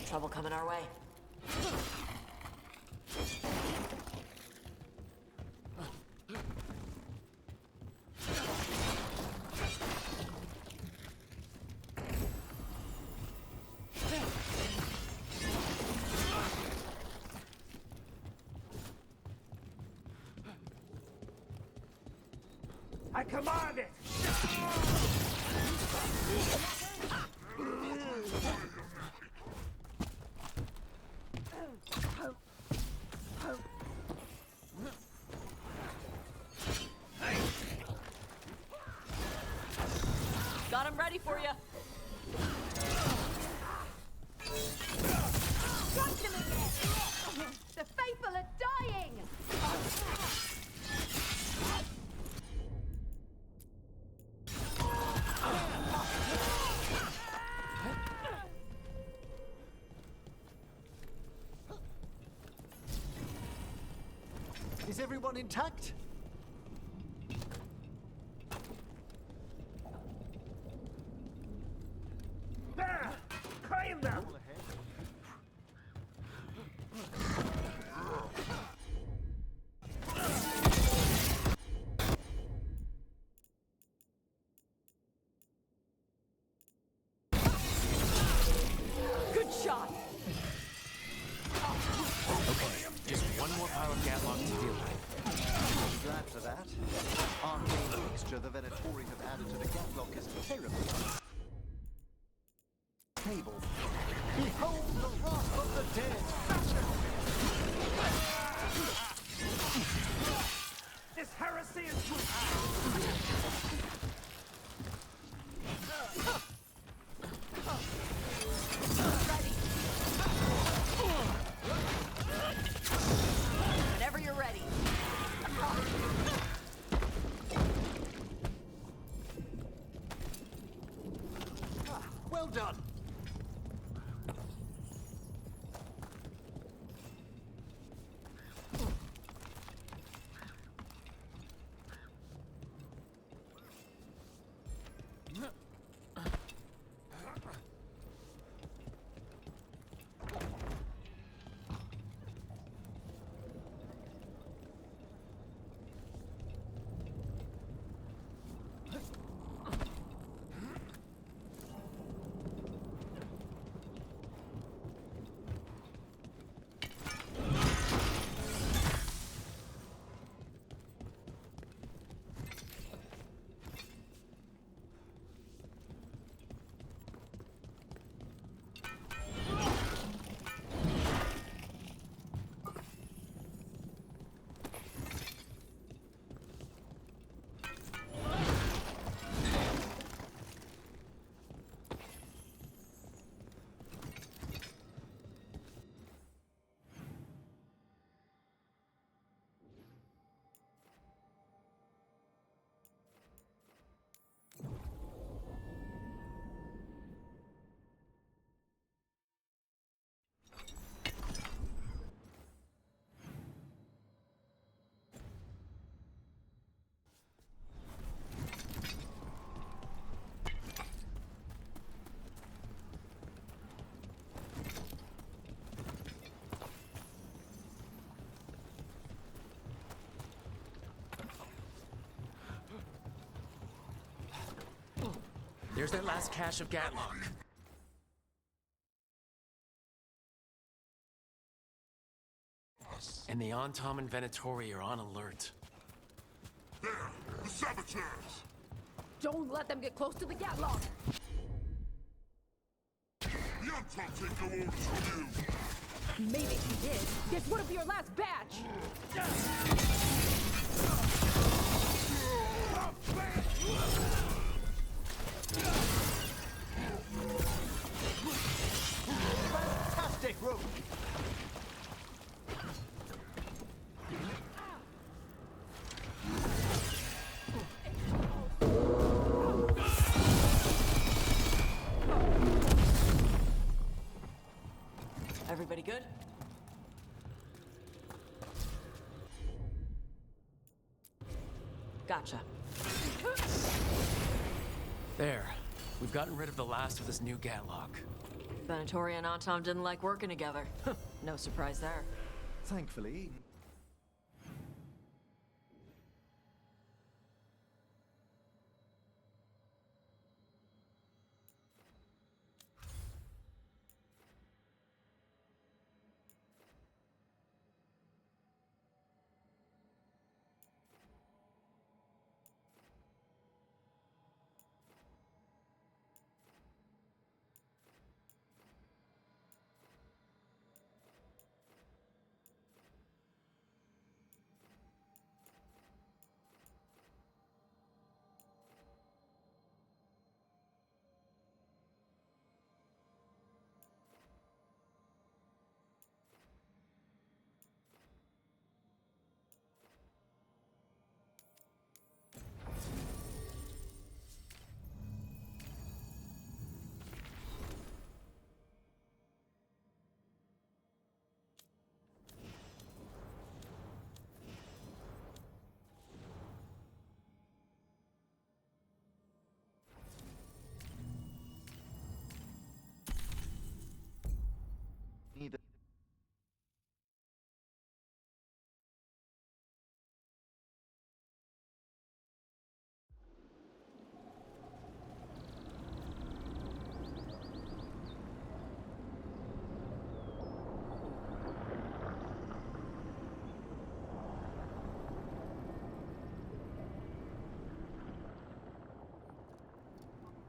S6: Trouble coming our way.
S10: I command it!
S6: Got him ready for you.
S18: Trust him again! The faithful are dying!
S13: Is everyone intact?
S10: There! Claim them!
S6: Good shot.
S1: Okay, just one more pile of Gatlock to deal with.
S13: Glad for that. Arcane mixture the Venatori have added to the Gatlock is terribly unstable. Behold the wrath of the dead!
S10: This heresy is true!
S6: Whenever you're ready.
S13: Well done!
S1: There's that last cache of Gatlock. And the Antom and Venatori are on alert.
S20: There! The saboteurs!
S18: Don't let them get close to the Gatlock!
S20: The Antom take no orders from you!
S18: Maybe he did. This would have been your last batch!
S13: Fantastic rope!
S6: Everybody good? Gotcha.
S1: There. We've gotten rid of the last of this new Gatlock.
S6: Venatori and Antom didn't like working together. No surprise there.
S13: Thankfully,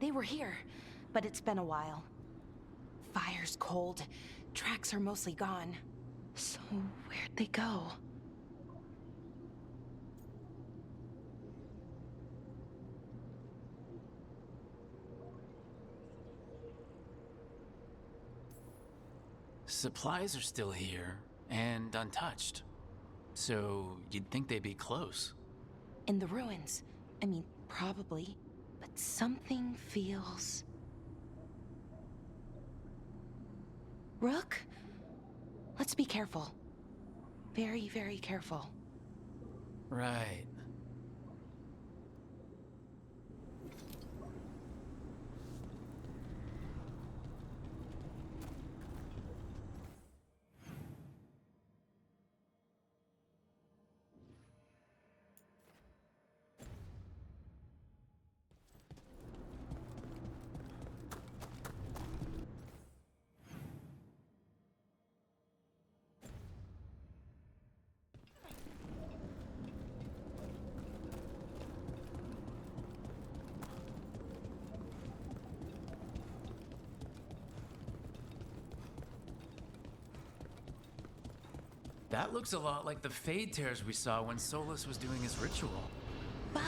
S5: They were here, but it's been a while. Fire's cold. Tracks are mostly gone. So where'd they go?
S1: Supplies are still here, and untouched. So you'd think they'd be close.
S5: In the ruins. I mean, probably. But something feels... Rook? Let's be careful. Very, very careful.
S1: Right. That looks a lot like the Fade Tears we saw when Solus was doing his ritual.
S5: But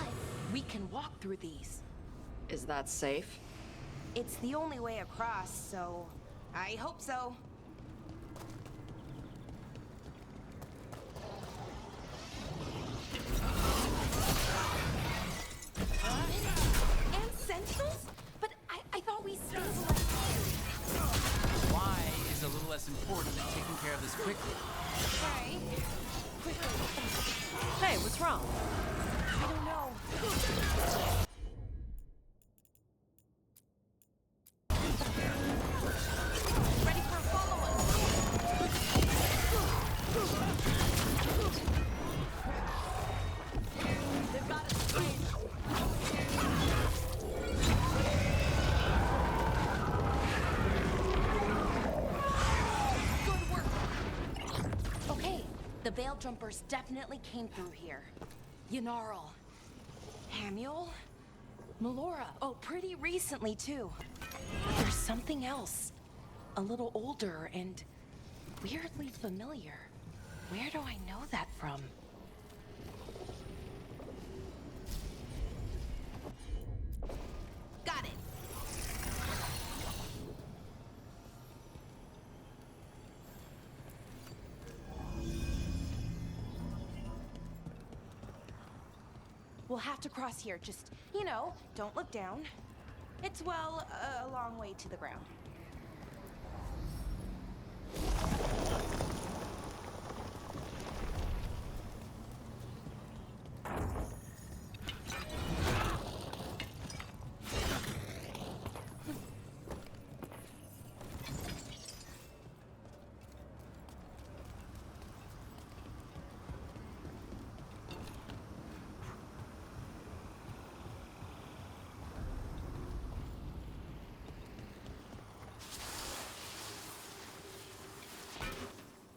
S5: we can walk through these.
S6: Is that safe?
S5: It's the only way across, so I hope so. And sentinels? But I thought we stabilized.
S1: Why is a little less important than taking care of this quickly.
S5: Right. Quickly.
S6: Hey, what's wrong?
S5: I don't know. Ready for a follow-up. They've got us strange. The Veil Jumpers definitely came through here. Yanarl. Hamuel? Melora. Oh, pretty recently, too. But there's something else. A little older and weirdly familiar. Where do I know that from? Got it. We'll have to cross here. Just, don't look down. It's, well, a long way to the ground.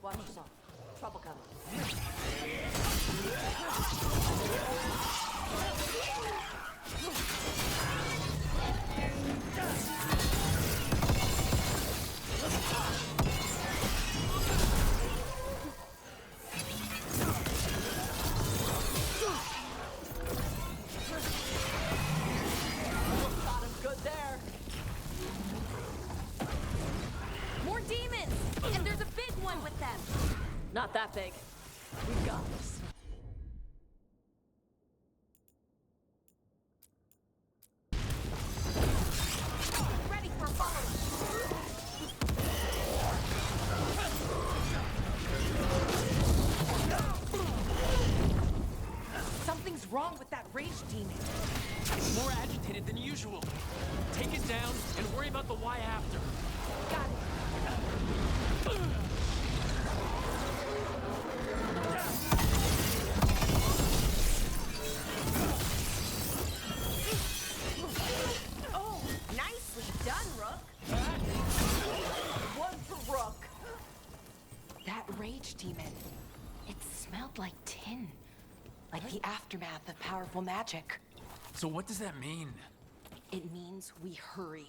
S6: Watch yourself. Trouble coming.
S14: Got him good there.
S5: More demons! And there's a big one with them!
S6: Not that big. We got this.
S5: Ready for follow. Something's wrong with that rage demon.
S1: It's more agitated than usual. Take it down and worry about the why after.
S5: Got it. Oh, nicely done, Rook.
S14: One for Rook.
S5: That rage demon, it smelled like tin. Like the aftermath of powerful magic.
S1: So what does that mean?
S5: It means we hurry.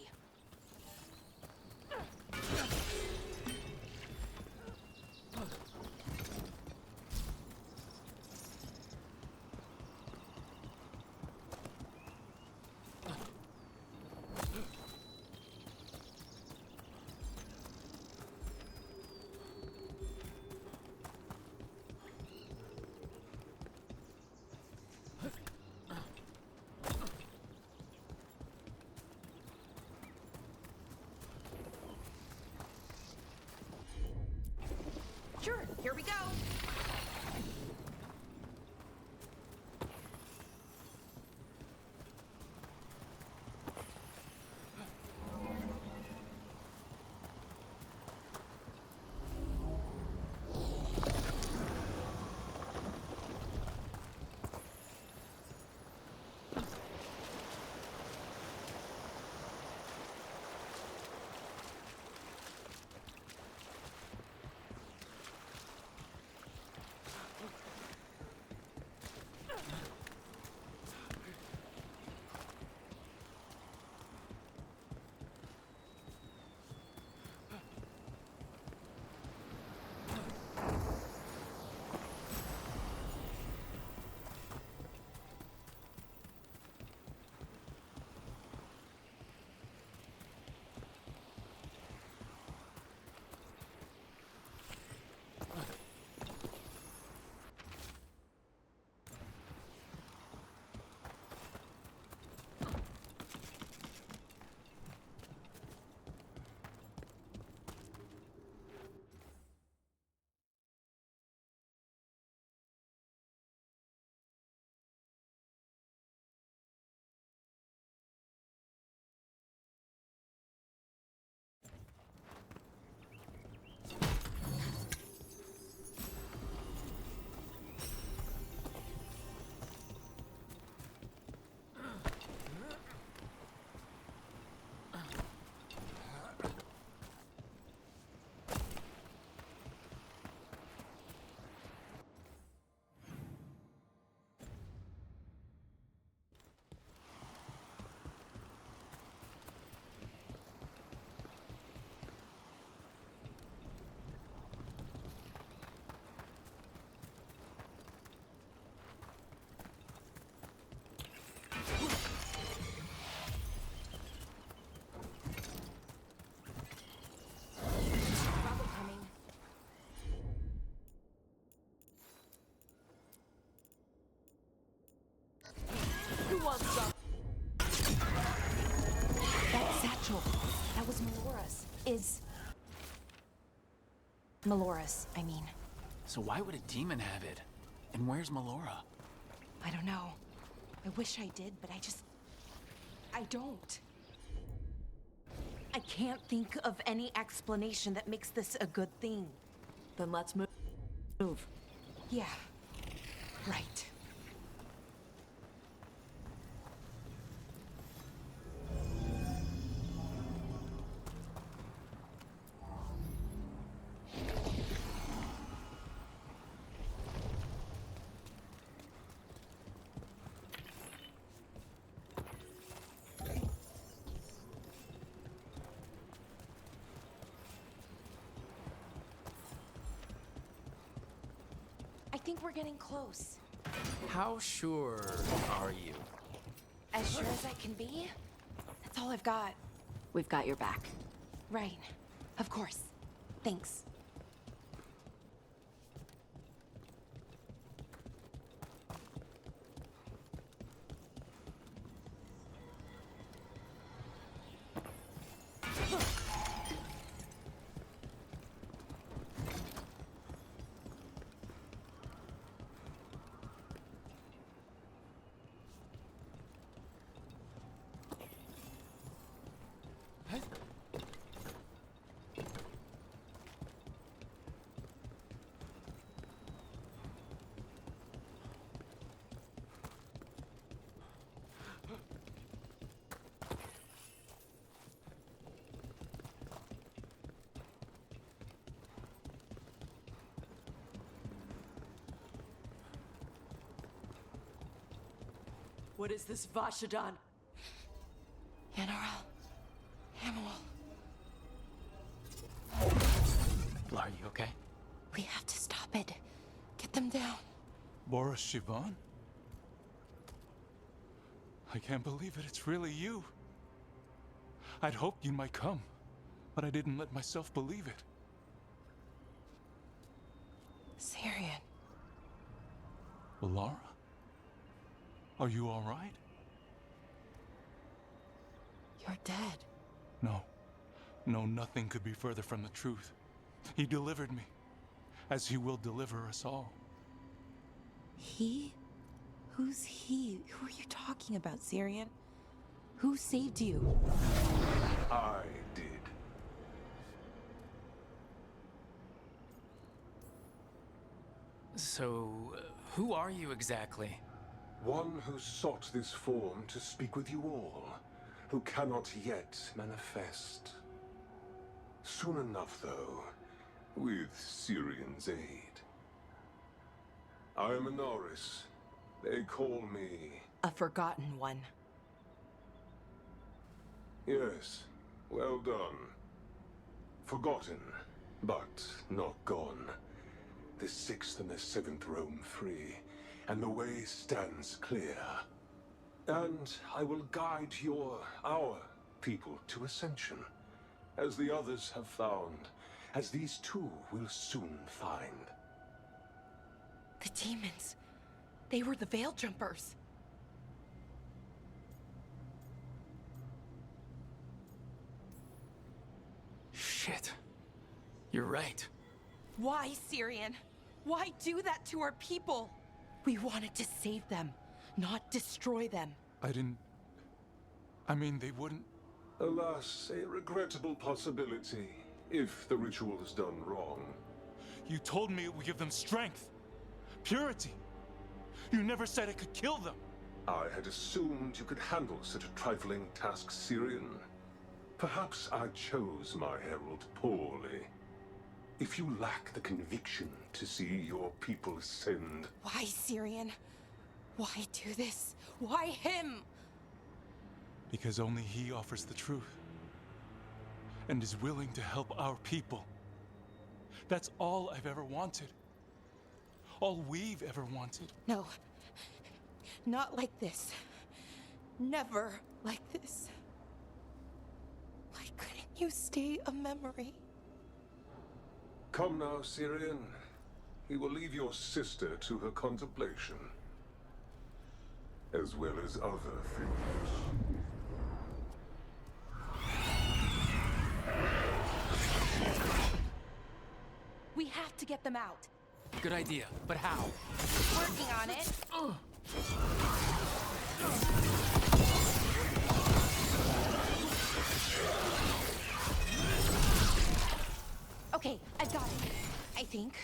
S9: Sure, here we go.
S5: That satchel, that was Melora's. Melora's, I mean.
S1: So why would a demon have it? And where's Melora?
S5: I don't know. I wish I did, but I don't. I can't think of any explanation that makes this a good thing.
S6: Then let's move.
S5: Yeah, right. I think we're getting close.
S1: How sure are you?
S5: As sure as I can be? That's all I've got.
S6: We've got your back.
S5: Right. Of course. Thanks.
S6: What is this, Vashadan?
S20: Boris Shivan? I can't believe it. It's really you. I'd hoped you might come, but I didn't let myself believe it.
S5: Syrian.
S20: Laura? Are you all right?
S5: You're dead.
S20: No. No, nothing could be further from the truth. He delivered me, as he will deliver us all.
S5: He? Who's he? Who are you talking about, Syrian? Who saved you?
S20: I did.
S1: So, who are you exactly?
S3: One who sought this form to speak with you all, who cannot yet manifest. Soon enough, though, with Syrian's aid. I am Anaris. They call me...
S5: A forgotten one.
S3: Yes, well done. Forgotten, but not gone. The 6th and the 7th roam free, and the way stands clear. And I will guide our people to ascension, as the others have found, as these two will soon find.
S5: The demons. They were the veil jumpers.
S1: Shit. You're right.
S5: Why, Syrian? Why do that to our people? We wanted to save them, not destroy them.
S20: I mean, they wouldn't...
S3: Alas, a regrettable possibility, if the ritual is done wrong.
S20: You told me it would give them strength, purity. You never said it could kill them.
S3: I had assumed you could handle such a trifling task, Syrian. Perhaps I chose my herald poorly. If you lack the conviction to see your people ascend...
S5: Why, Syrian? Why do this? Why him?
S20: Because only he offers the truth. And is willing to help our people. That's all I've ever wanted. All we've ever wanted.
S5: No. Not like this. Never like this. Why couldn't you stay a memory?
S3: Come now, Syrian. He will leave your sister to her contemplation. As well as other things.
S5: We have to get them out.
S1: Good idea, but how?
S5: Working on it. Okay, I've got it. I think.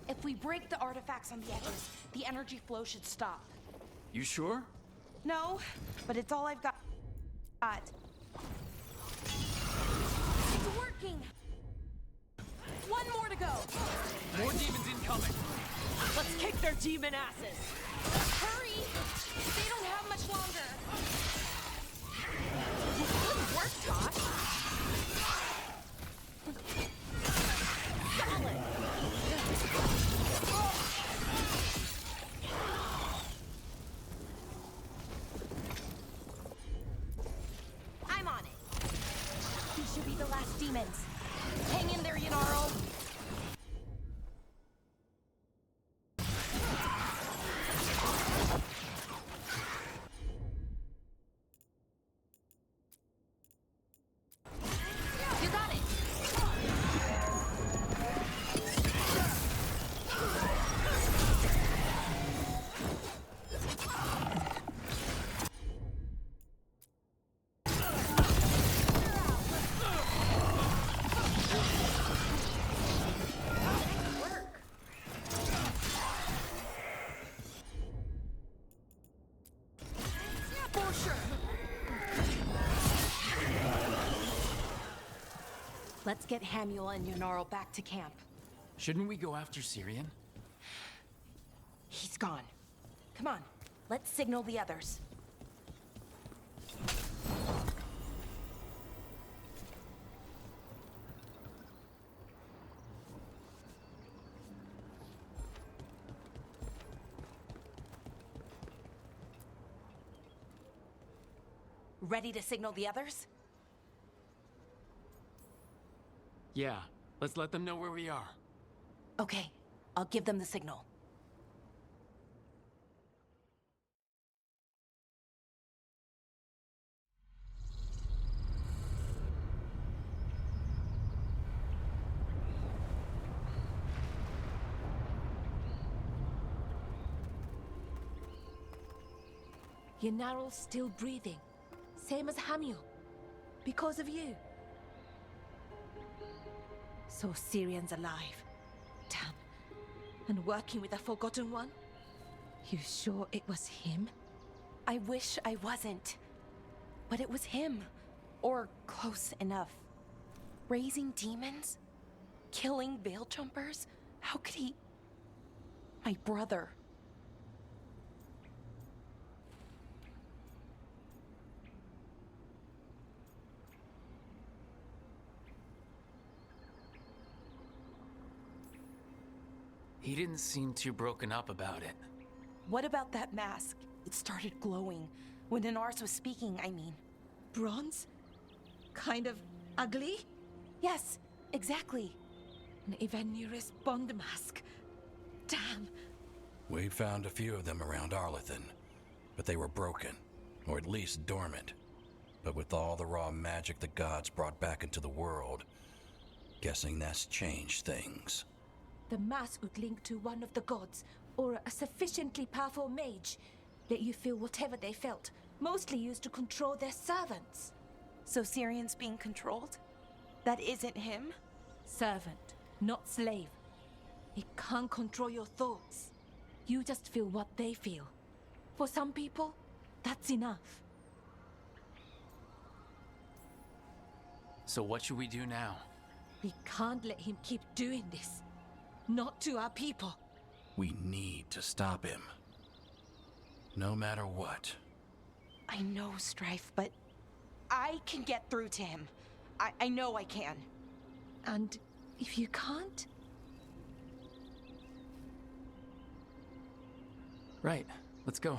S5: If we break the artifacts on the edges, the energy flow should stop.
S1: You sure?
S5: No, but it's all I've got. It's working! One more to go!
S1: More demons incoming!
S6: Let's kick their demon asses!
S5: Hurry! They don't have much longer!
S6: Good work, Tosh! Solid!
S5: I'm on it. These should be the last demons. Hang in there, Yanaro. You got it. For sure. Let's get Hamuel and Yanaro back to camp.
S1: Shouldn't we go after Syrian?
S5: He's gone. Come on, let's signal the others. Ready to signal the others?
S1: Yeah, let's let them know where we are.
S5: Okay, I'll give them the signal.
S18: Yanaral's still breathing. Same as Hamiel. Because of you.
S5: So Syrian's alive.
S18: Damn. And working with the Forgotten One? You sure it was him?
S5: I wish I wasn't. But it was him. Or close enough. Raising demons? Killing veil jumpers? How could he... My brother.
S1: He didn't seem too broken up about it.
S5: What about that mask? It started glowing. When Inars was speaking, I mean.
S18: Bronze? Kind of ugly?
S5: Yes, exactly.
S18: An Ivanir's Bond mask. Damn.
S2: We found a few of them around Arlethan, but they were broken, or at least dormant. But with all the raw magic the gods brought back into the world, guessing that's changed things.
S18: The mask would link to one of the gods, or a sufficiently powerful mage. Let you feel whatever they felt, mostly used to control their servants.
S5: So Syrian's being controlled? That isn't him?
S18: Servant, not slave. It can't control your thoughts. You just feel what they feel. For some people, that's enough.
S1: So what should we do now?
S18: We can't let him keep doing this. Not to our people.
S2: We need to stop him. No matter what.
S5: I know, Strife, but I can get through to him. I know I can.
S18: And if you can't?
S1: Right, let's go.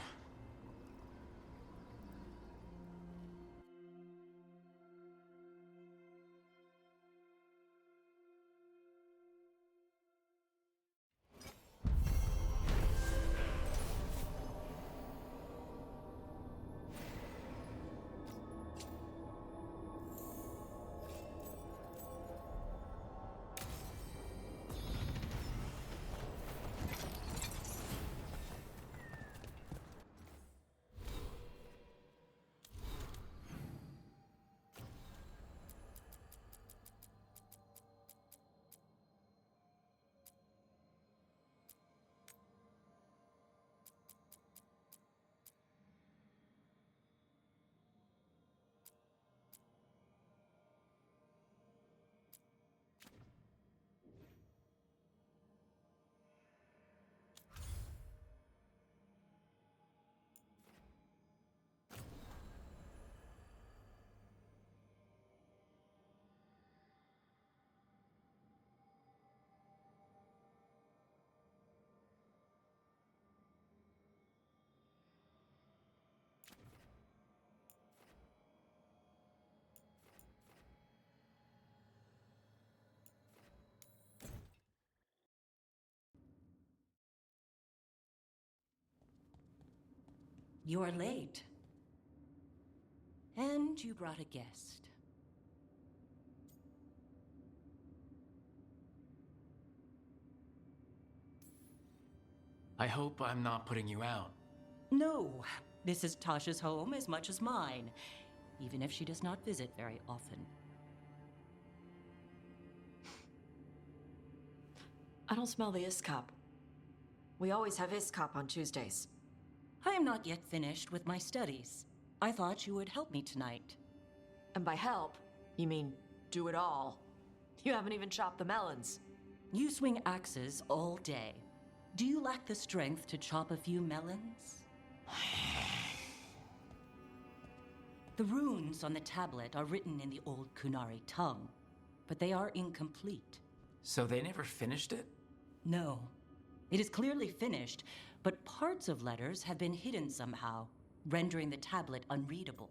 S8: You're late. And you brought a guest.
S1: I hope I'm not putting you out.
S8: No, this is Tasha's home as much as mine, even if she does not visit very often.
S6: I don't smell the Iskop. We always have Iskop on Tuesdays.
S8: I am not yet finished with my studies. I thought you would help me tonight.
S6: And by help, you mean do it all. You haven't even chopped the melons.
S8: You swing axes all day. Do you lack the strength to chop a few melons? The runes on the tablet are written in the old Kunari tongue, but they are incomplete.
S1: So they never finished it?
S8: No. It is clearly finished, but parts of letters have been hidden somehow, rendering the tablet unreadable.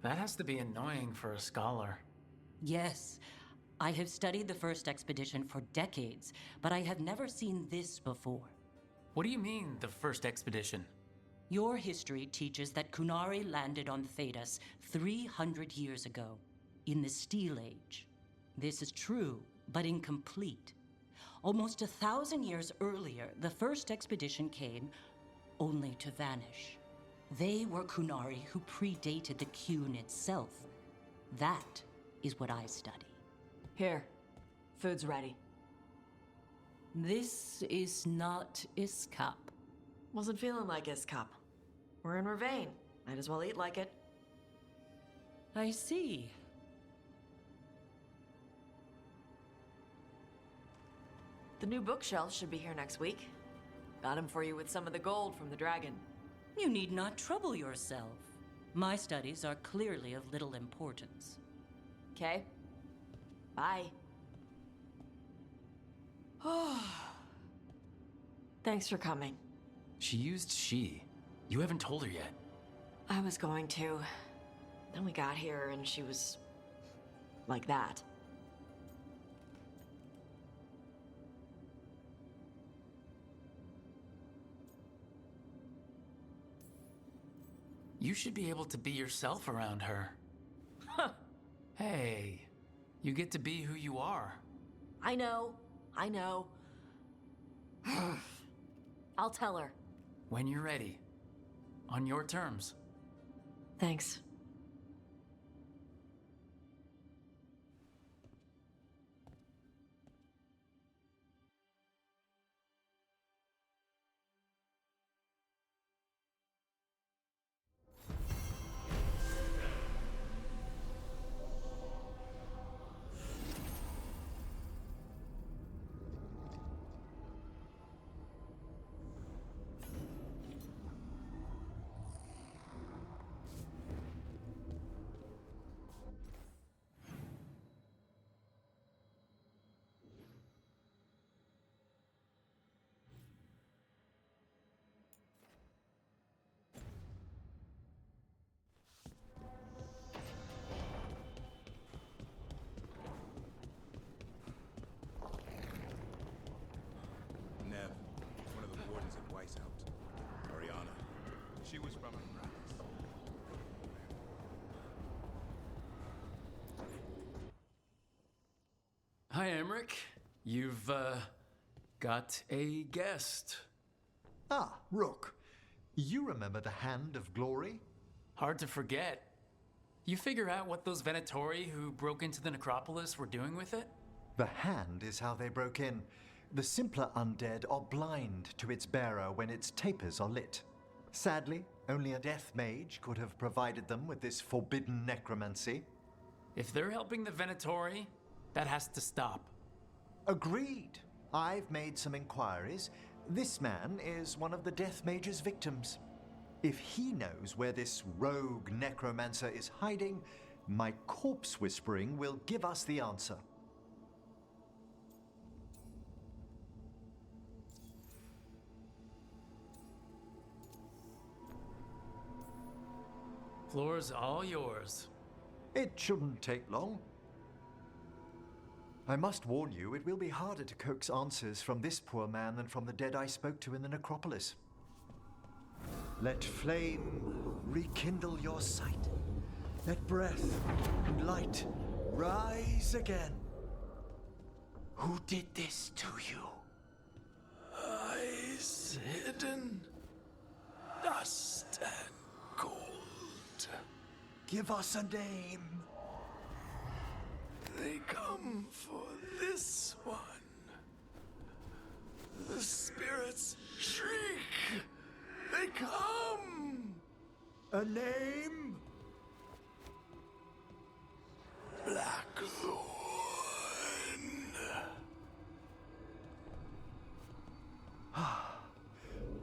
S1: That has to be annoying for a scholar.
S8: Yes, I have studied the first expedition for decades, but I have never seen this before.
S1: What do you mean, the first expedition?
S8: Your history teaches that Kunari landed on Thedas 300 years ago, in the Steel Age. This is true, but incomplete. Almost 1,000 years earlier, the first expedition came only to vanish. They were Kunari who predated the Qun itself. That is what I study.
S6: Here, food's ready.
S8: This is not Iskap.
S6: Wasn't feeling like Iskap. We're in Ravane. Might as well eat like it.
S8: I see.
S6: The new bookshelf should be here next week. Got him for you with some of the gold from the dragon.
S8: You need not trouble yourself. My studies are clearly of little importance.
S6: Okay. Bye. Thanks for coming.
S1: She used she. You haven't told her yet.
S6: I was going to. Then we got here and she was like that.
S1: You should be able to be yourself around her.
S6: Huh.
S1: Hey, you get to be who you are.
S6: I know. I'll tell her.
S1: When you're ready. On your terms.
S6: Thanks.
S4: She was from
S1: Hi, Emmerich. You've, got a guest.
S13: Ah, Rook. You remember the Hand of Glory?
S1: Hard to forget. You figure out what those Venatori who broke into the necropolis were doing with it?
S13: The Hand is how they broke in. The simpler undead are blind to its bearer when its tapers are lit. Sadly, only a death mage could have provided them with this forbidden necromancy.
S1: If they're helping the Venatori, that has to stop.
S13: Agreed. I've made some inquiries. This man is one of the death mage's victims. If he knows where this rogue necromancer is hiding, my corpse whispering will give us the answer.
S1: Floor's all yours.
S13: It shouldn't take long. I must warn you, it will be harder to coax answers from this poor man than from the dead I spoke to in the necropolis. Let flame rekindle your sight. Let breath and light rise again. Who did this to you?
S4: Eyes hidden, dust and gold.
S13: Give us a name.
S4: They come for this one. The spirits shriek. They come.
S13: A name?
S4: Blackthorn.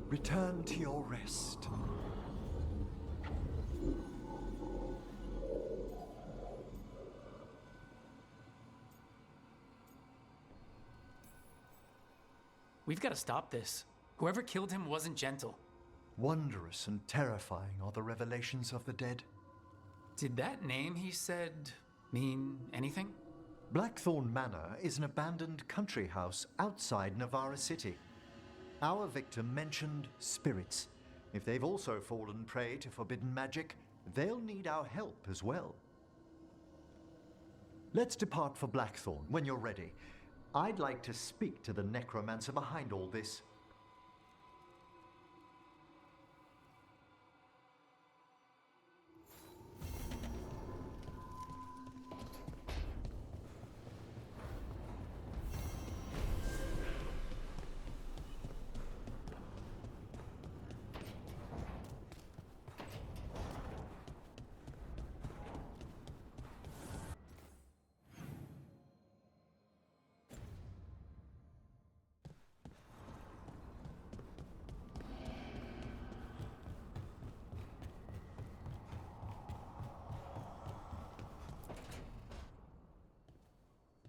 S13: Return to your rest.
S1: We've got to stop this. Whoever killed him wasn't gentle.
S13: Wondrous and terrifying are the revelations of the dead.
S1: Did that name he said mean anything?
S13: Blackthorn Manor is an abandoned country house outside Navarra City. Our victim mentioned spirits. If they've also fallen prey to forbidden magic, they'll need our help as well. Let's depart for Blackthorn when you're ready. I'd like to speak to the necromancer behind all this.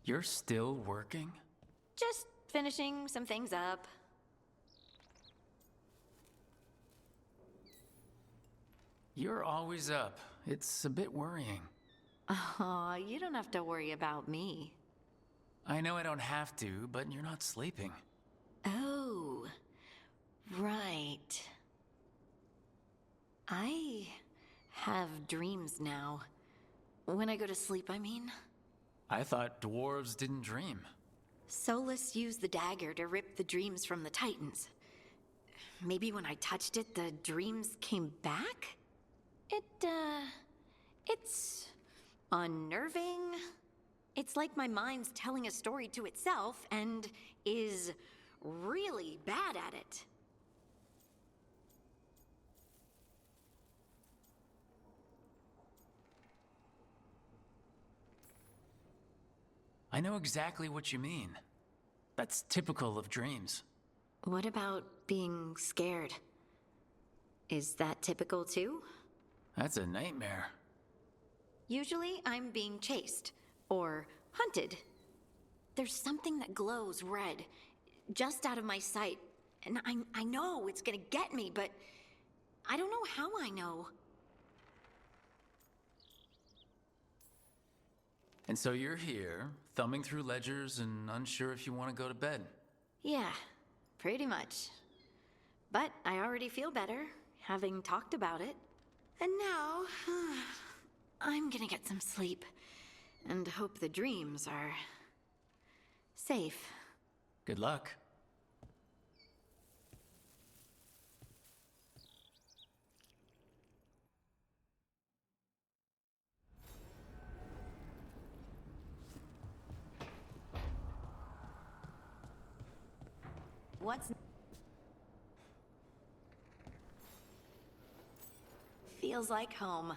S1: You're still working?
S6: Just finishing some things up.
S1: You're always up. It's a bit worrying.
S6: Aw, you don't have to worry about me.
S1: I know I don't have to, but you're not sleeping.
S6: Oh, right. I have dreams now. When I go to sleep, I mean.
S1: I thought dwarves didn't dream.
S6: Solus used the dagger to rip the dreams from the Titans. Maybe when I touched it, the dreams came back? It's unnerving. It's like my mind's telling a story to itself and is really bad at it.
S1: I know exactly what you mean. That's typical of dreams.
S6: What about being scared? Is that typical too?
S1: That's a nightmare.
S6: Usually I'm being chased or hunted. There's something that glows red, just out of my sight, and I know it's gonna get me, but I don't know how I know.
S1: And so you're here, thumbing through ledgers and unsure if you want to go to bed.
S6: Yeah, pretty much. But I already feel better, having talked about it. And now, I'm gonna get some sleep, and hope the dreams are safe.
S1: Good luck.
S6: What's... Feels like home.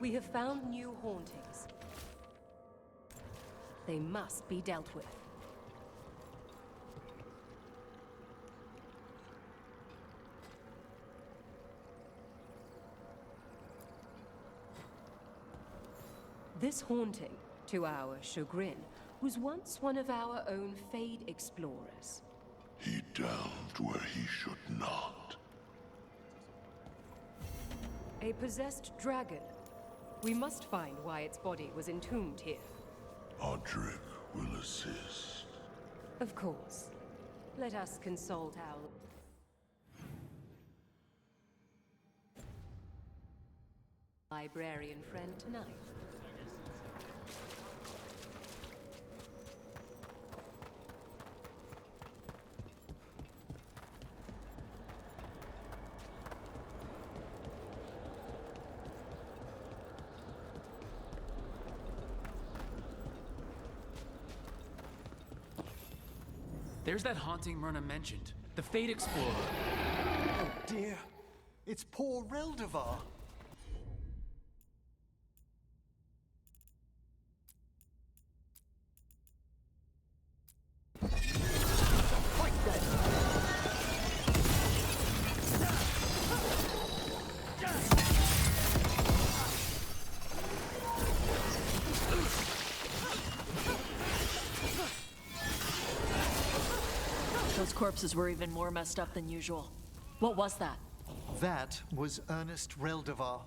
S7: We have found new hauntings. They must be dealt with. This haunting, to our chagrin, was once one of our own Fade explorers.
S4: He delved where he should not.
S7: A possessed dragon. We must find why its body was entombed here.
S4: Odric will assist.
S7: Of course. Let us consult our... librarian friend tonight.
S1: There's that haunting Myrna mentioned, the Fate Explorer.
S13: Oh dear, it's poor Reldevar.
S6: Those corpses were even more messed up than usual. What was that?
S13: That was Ernest Reldevar,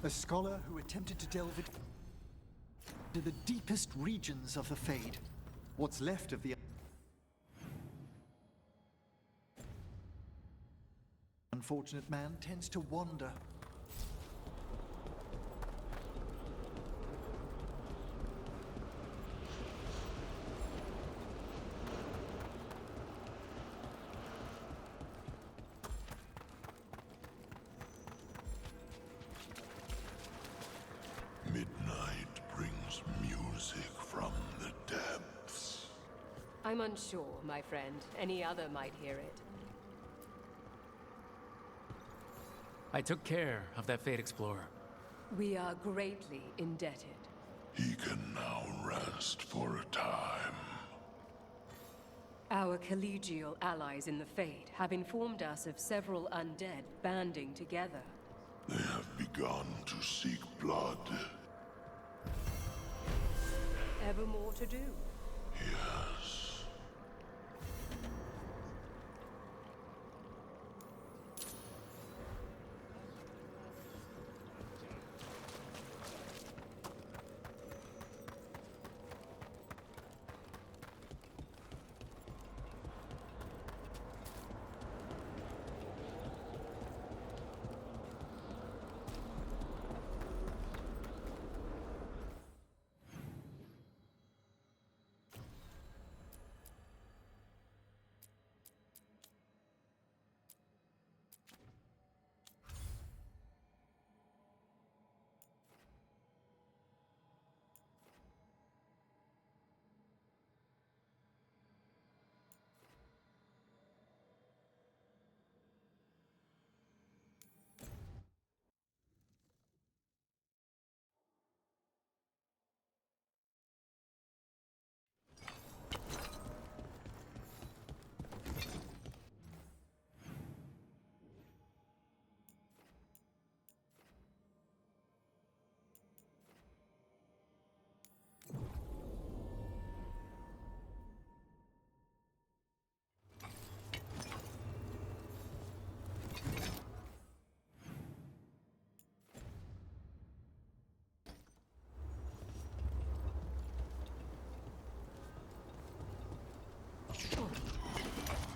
S13: a scholar who attempted to delve into the deepest regions of the Fade. What's left of the unfortunate man tends to wander.
S4: Midnight brings music from the depths.
S7: I'm unsure, my friend. Any other might hear it.
S1: I took care of that Fate Explorer.
S7: We are greatly indebted.
S4: He can now rest for a time.
S7: Our collegial allies in the Fade have informed us of several undead banding together.
S4: They have begun to seek blood.
S7: Ever more to do?
S4: Yes.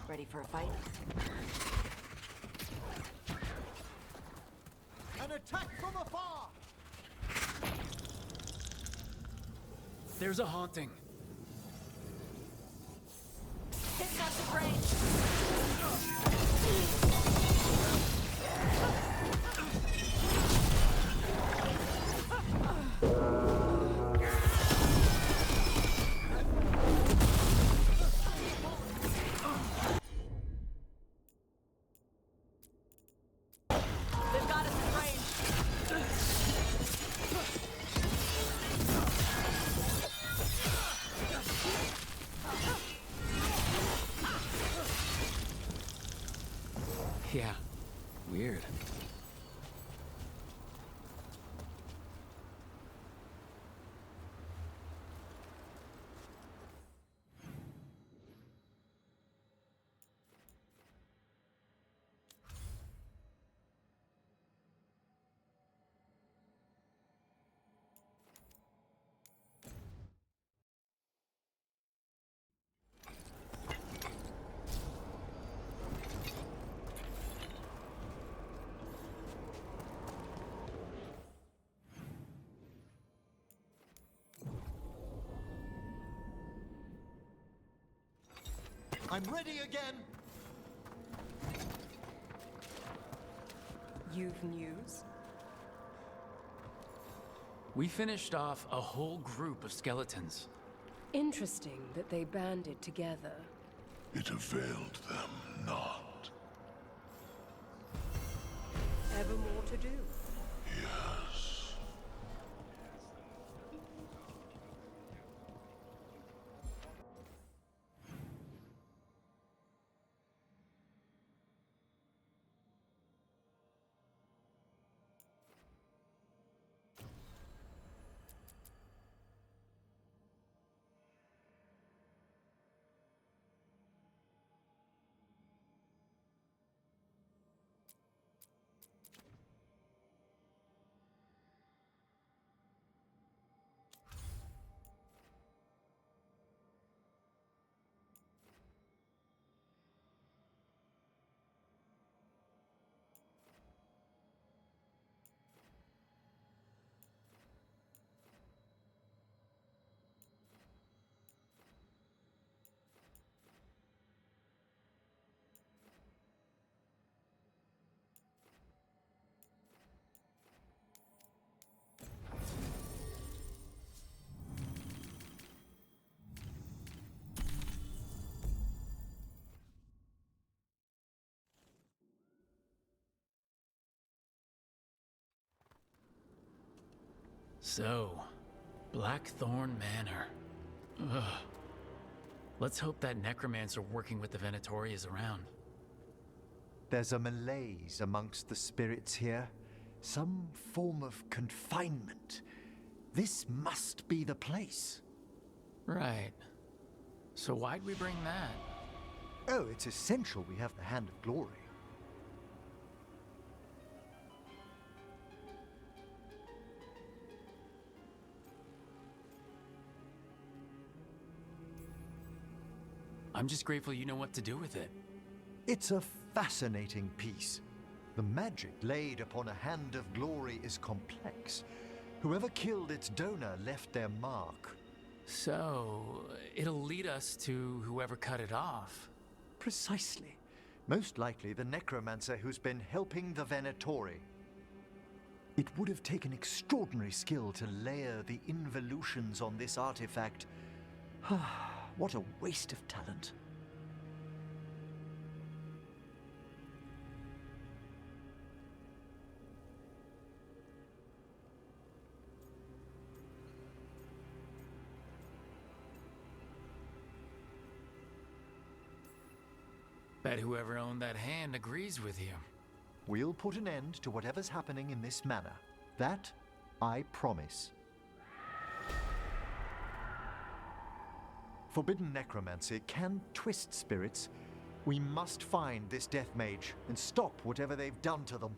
S6: Ready for a fight?
S13: An attack from afar!
S1: There's a haunting.
S6: Hypnotic range! They've got us in range.
S1: Yeah, weird.
S13: I'm ready again!
S7: You've news?
S1: We finished off a whole group of skeletons.
S7: Interesting that they banded together.
S4: It availed them not.
S7: Ever more to do?
S4: Yes.
S1: So, Blackthorn Manor. Ugh. Let's hope that necromancer working with the Venatori is around.
S13: There's a malaise amongst the spirits here. Some form of confinement. This must be the place.
S1: Right. So why'd we bring that?
S13: Oh, it's essential we have the Hand of Glory.
S1: I'm just grateful you know what to do with it.
S13: It's a fascinating piece. The magic laid upon a Hand of Glory is complex. Whoever killed its donor left their mark.
S1: So, it'll lead us to whoever cut it off.
S13: Precisely. Most likely the necromancer who's been helping the Venatori. It would have taken extraordinary skill to layer the involutions on this artifact. What a waste of talent.
S1: Bet whoever owned that hand agrees with you.
S13: We'll put an end to whatever's happening in this manor. That, I promise. Forbidden necromancy can twist spirits. We must find this death mage and stop whatever they've done to them.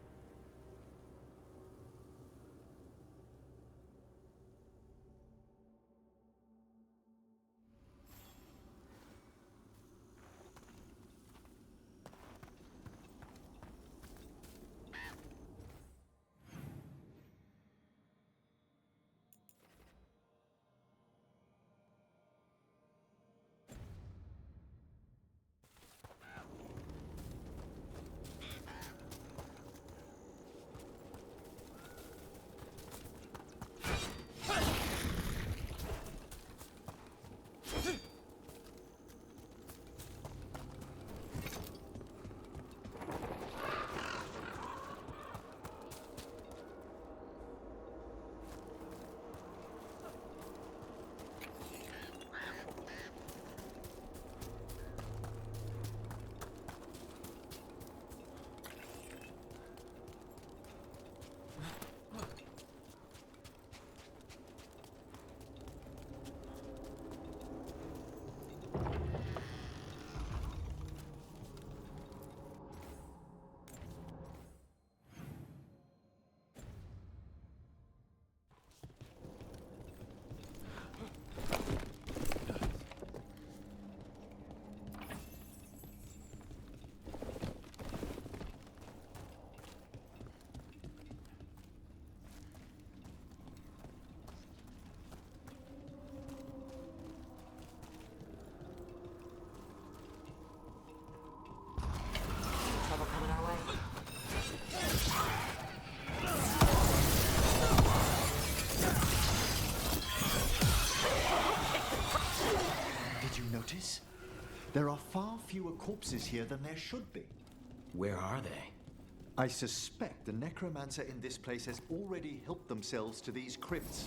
S13: Did you notice? There are far fewer corpses here than there should be.
S1: Where are they?
S13: I suspect the necromancer in this place has already helped themselves to these crypts.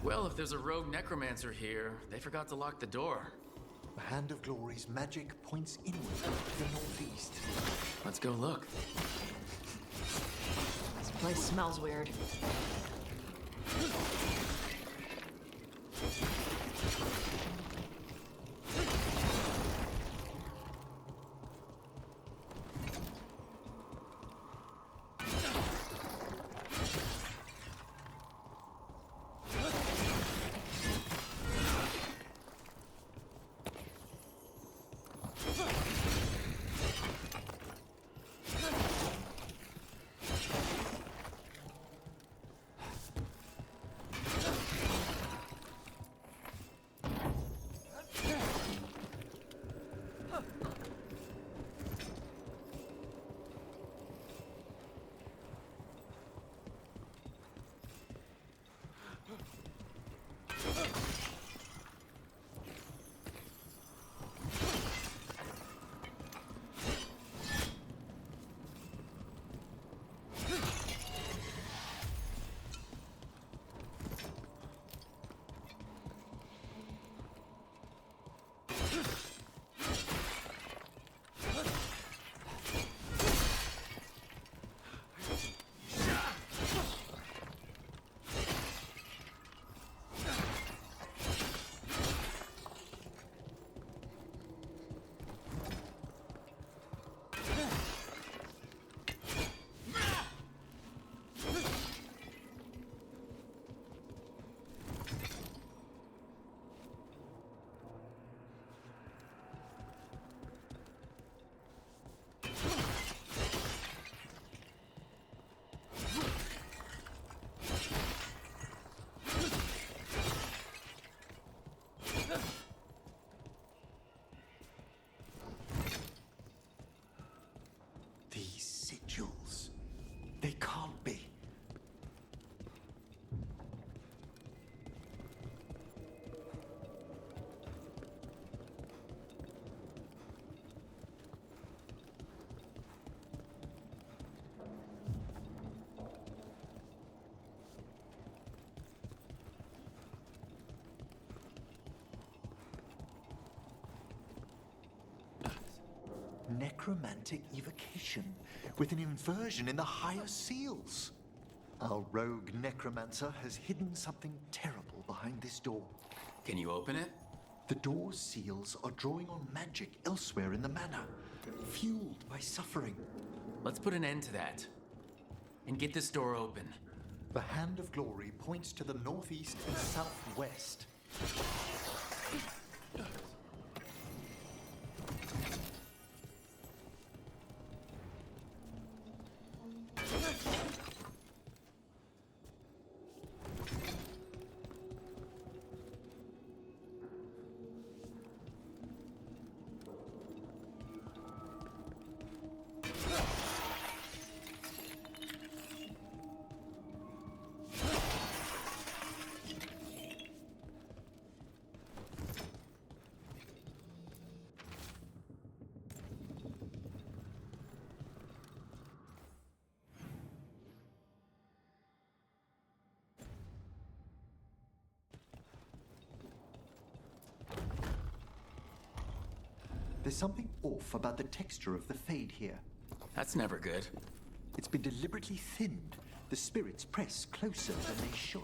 S1: Well, if there's a rogue necromancer here, they forgot to lock the door.
S13: The Hand of Glory's magic points inward to the northeast.
S1: Let's go look.
S6: This place smells weird.
S13: They can't be. Necromantic evocation, with an inversion in the higher seals. Our rogue necromancer has hidden something terrible behind this door.
S1: Can you open it?
S13: The door's seals are drawing on magic elsewhere in the manor, fueled by suffering.
S1: Let's put an end to that. And get this door open.
S13: The Hand of Glory points to the northeast and southwest. There's something off about the texture of the Fade here.
S1: That's never good.
S13: It's been deliberately thinned. The spirits press closer than they should.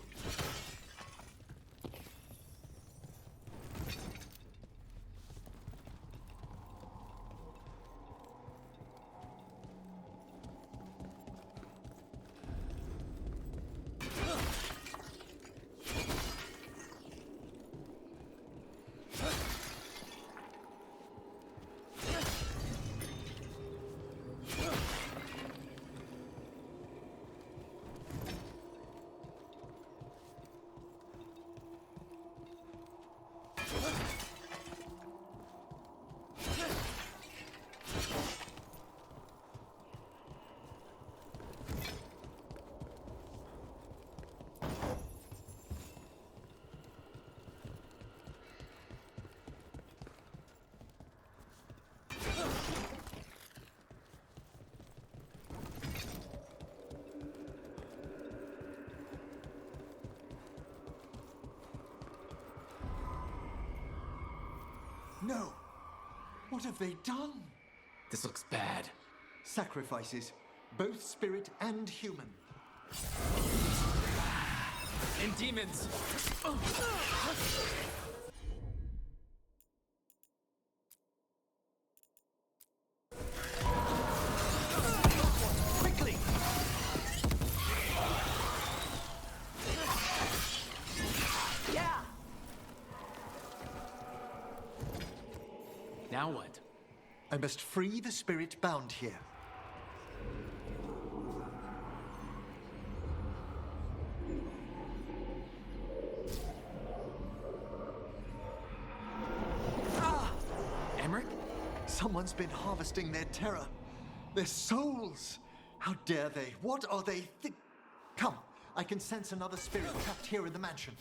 S13: No! What have they done?
S1: This looks bad.
S13: Sacrifices, both spirit and human.
S1: And demons!
S13: Quickly!
S9: Yeah!
S1: Now what?
S13: I must free the spirit bound here.
S1: Emmerich?
S13: Someone's been harvesting their terror. Their souls! How dare they? What are they Come, I can sense another spirit trapped here in the mansion.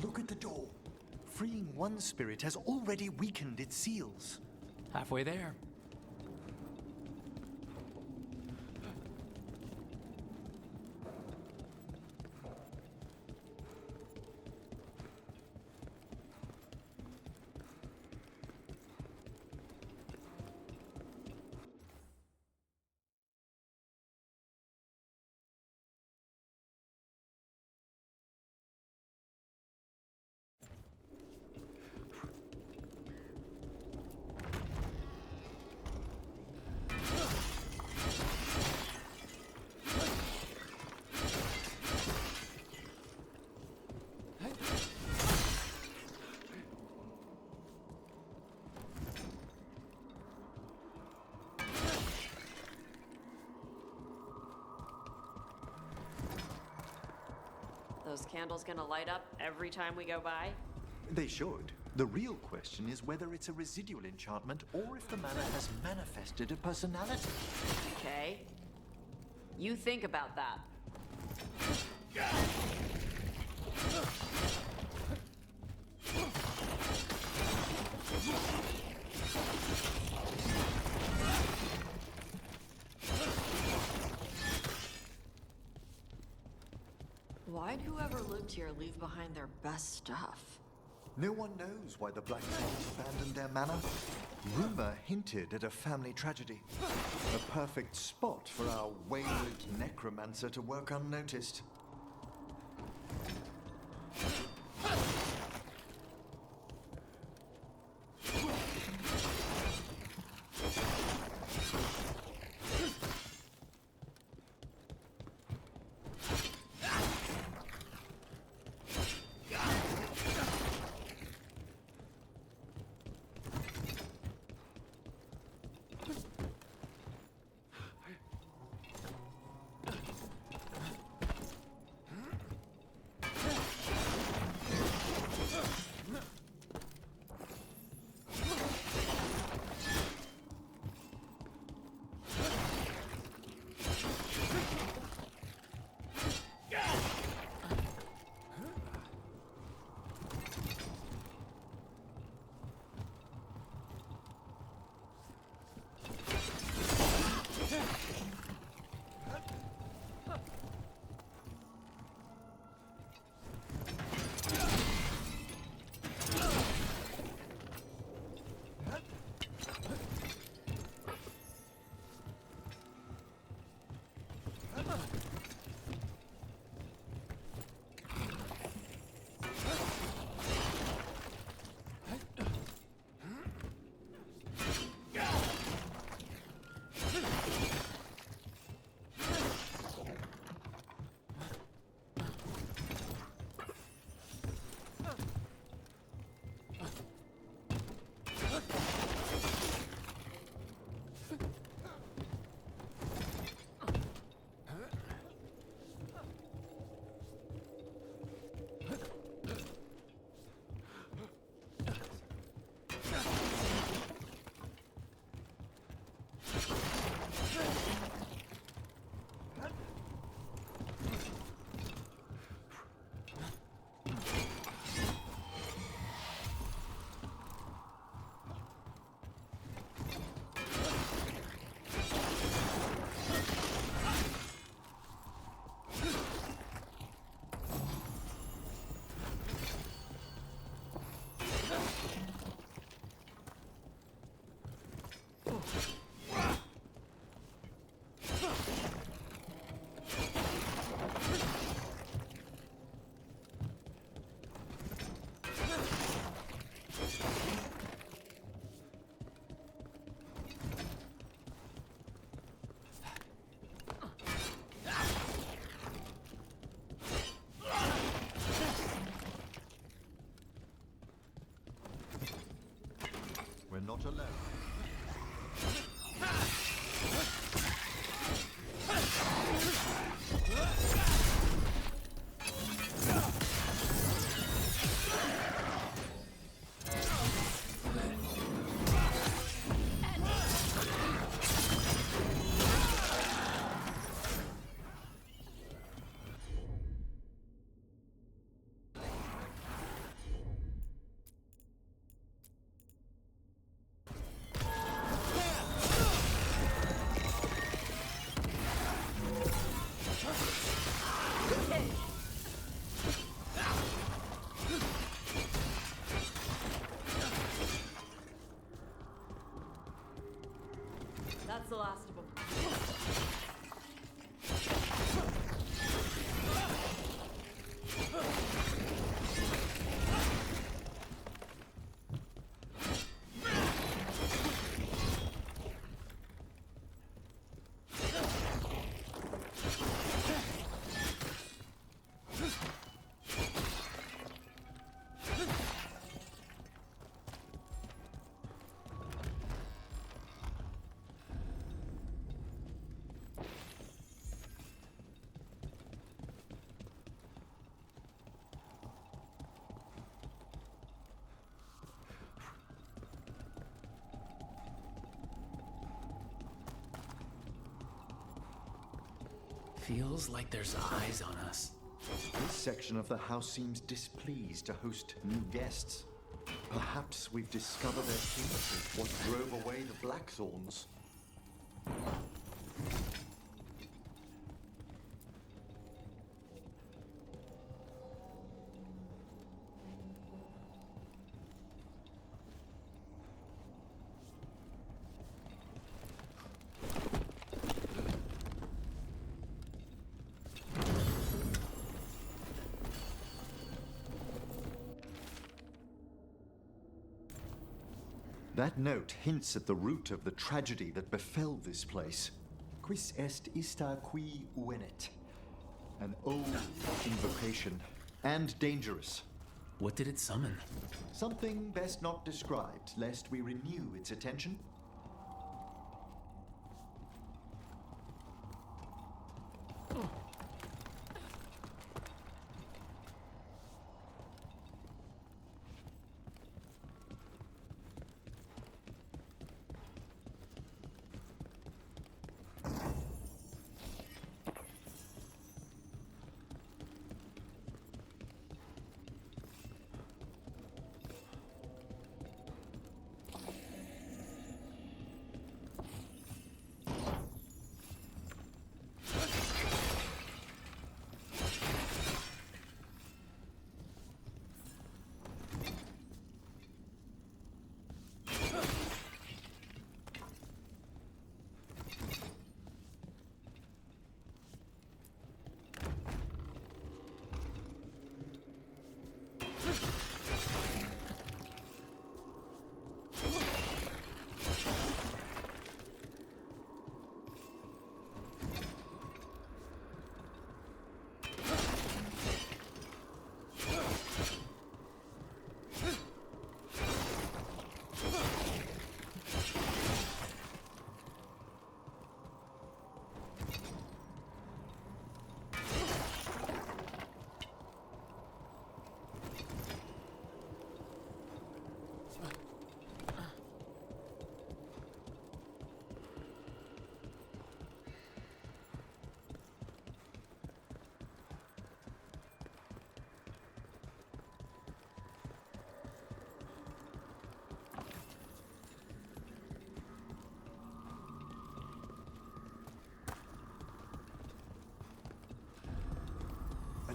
S13: Look at the door. Freeing one spirit has already weakened its seals.
S1: Halfway there.
S6: Those candles gonna light up every time we go by?
S13: They should. The real question is whether it's a residual enchantment or if the manor has manifested a personality.
S6: Okay. You think about that. Why'd whoever lived here leave behind their best stuff?
S13: No one knows why the Black Saints abandoned their manor. Rumor hinted at a family tragedy. A perfect spot for our wayward necromancer to work unnoticed.
S22: We're not alone.
S6: That's the last of them.
S1: Feels like there's eyes on us.
S22: This section of the house seems displeased to host new guests. Perhaps we've discovered their secret, what drove away the Blackthorns. That note hints at the root of the tragedy that befell this place. Quis est ista qui uvenet? An old invocation, and dangerous.
S1: What did it summon?
S22: Something best not described, lest we renew its attention.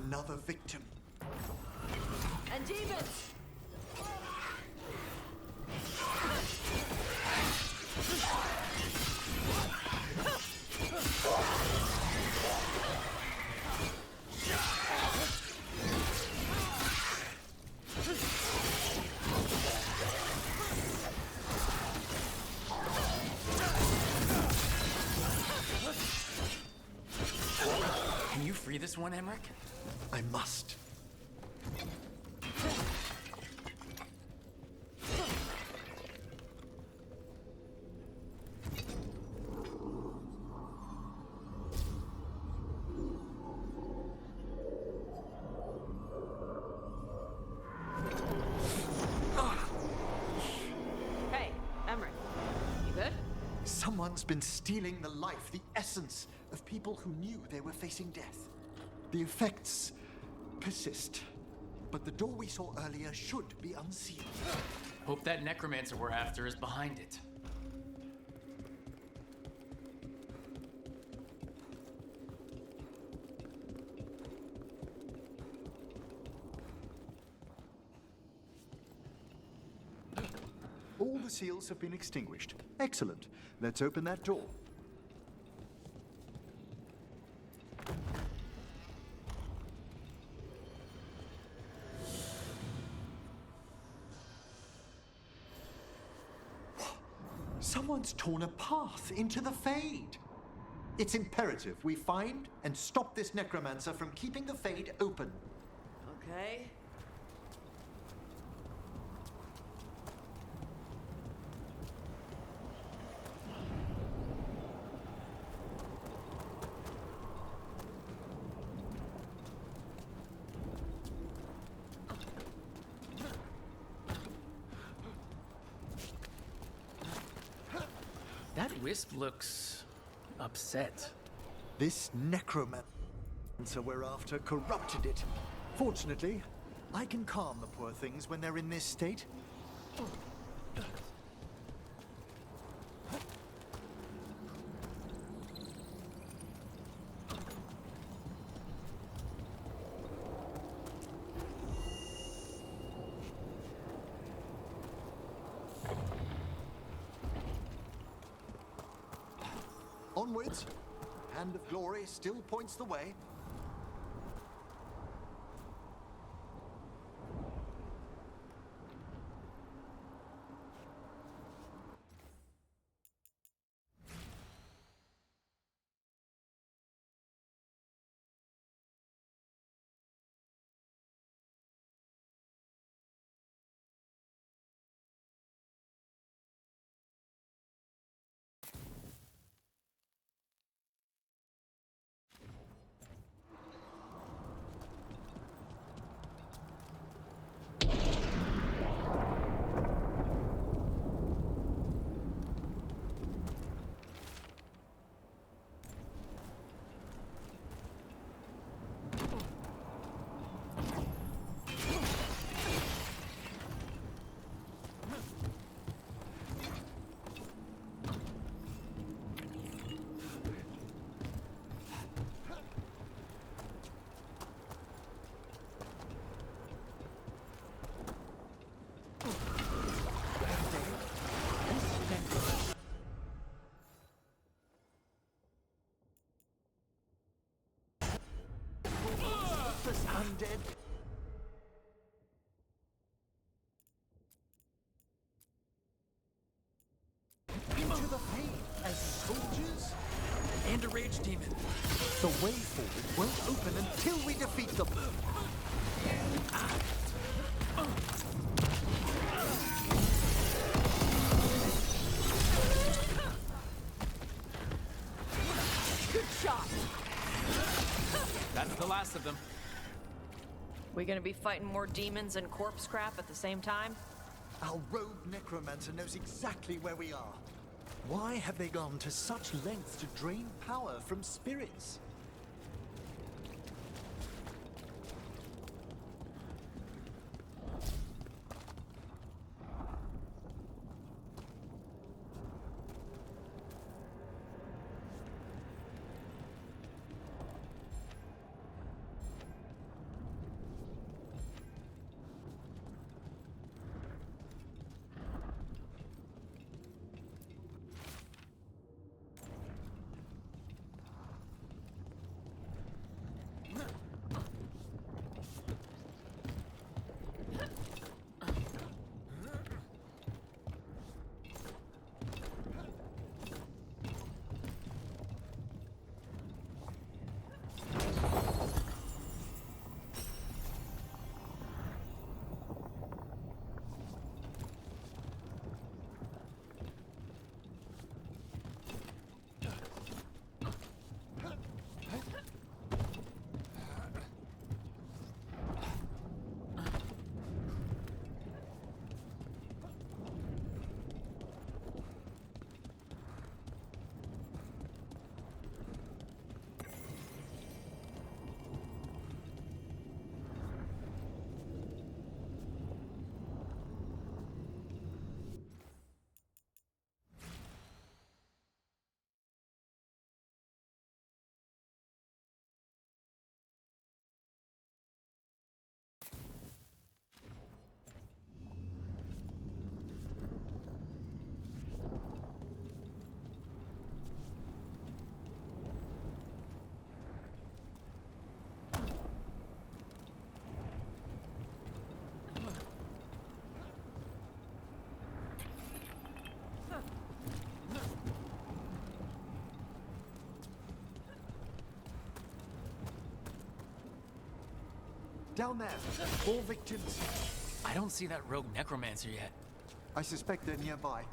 S13: Another victim.
S6: And demons!
S1: Can you free this one, Emmerich?
S13: I must.
S6: Hey, Emmerich. You good?
S13: Someone's been stealing the life, the essence of people who knew they were facing death. The effects persist, but the door we saw earlier should be unsealed.
S1: Hope that necromancer we're after is behind it.
S13: All the seals have been extinguished. Excellent. Let's open that door. Someone's torn a path into the Fade. It's imperative we find and stop this necromancer from keeping the Fade open.
S6: Okay.
S1: That wisp looks upset.
S13: This necromancer we're after corrupted it. Fortunately, I can calm the poor things when they're in this state. Onwards. Hand of Glory still points the way. Undead. Into the Fade as soldiers?
S1: And a rage demon.
S13: The way forward won't open until we defeat them.
S6: Good shot.
S1: That's the last of them.
S6: We gonna be fighting more demons and corpse scrap at the same time?
S13: Our rogue necromancer knows exactly where we are. Why have they gone to such lengths to drain power from spirits? Down there. All victims.
S1: I don't see that rogue necromancer yet.
S13: I suspect they're nearby.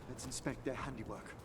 S13: Let's inspect their handiwork.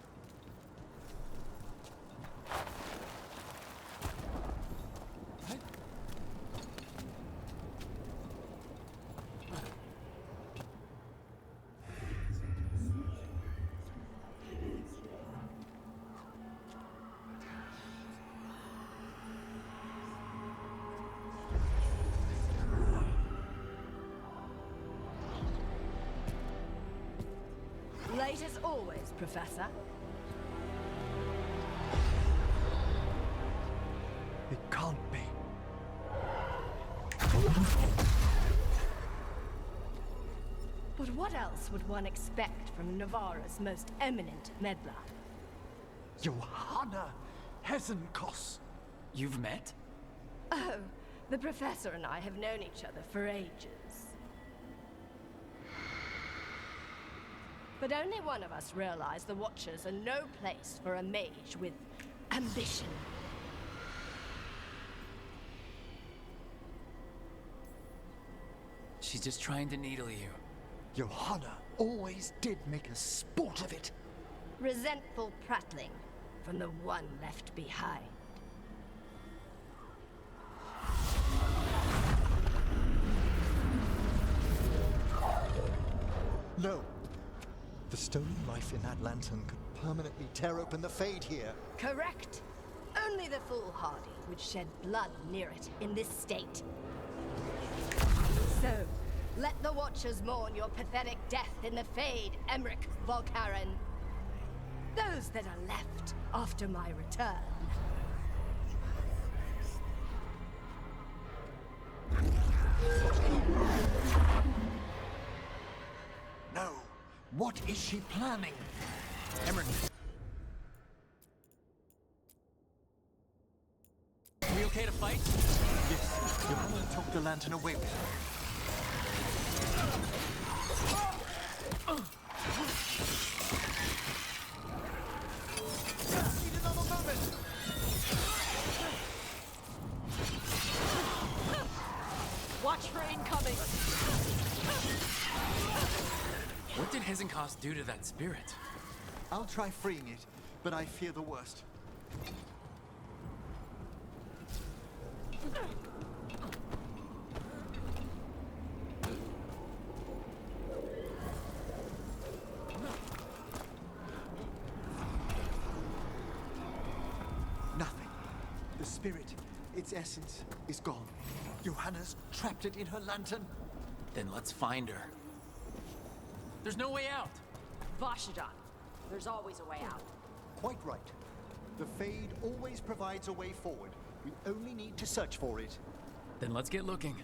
S11: Late as always, Professor.
S13: It can't be.
S11: But what else would one expect from Navarra's most eminent meddler?
S13: Johanna Hesenkos.
S1: You've met?
S11: Oh, the Professor and I have known each other for ages. But only one of us realized the Watchers are no place for a mage with ambition.
S1: She's just trying to needle you.
S13: Johanna always did make a sport of it.
S11: Resentful prattling from the one left behind.
S13: No. The stolen life in that lantern could permanently tear open the Fade here.
S11: Correct. Only the foolhardy would shed blood near it in this state. So, let the Watchers mourn your pathetic death in the Fade, Emmerich Volkaren. Those that are left after my return.
S13: No. What is she planning?
S1: Emmerich. We okay to fight?
S13: Yes. Johanna took the lantern away with her. Need another moment.
S6: Watch for incoming.
S1: What did Hesenkos do to that spirit?
S13: I'll try freeing it, but I fear the worst. Nothing. The spirit, its essence, is gone. Johanna's trapped it in her lantern.
S1: Then let's find her. There's no way out.
S6: Vashadan, there's always a way out.
S13: Quite right. The Fade always provides a way forward. We only need to search for it.
S1: Then let's get looking.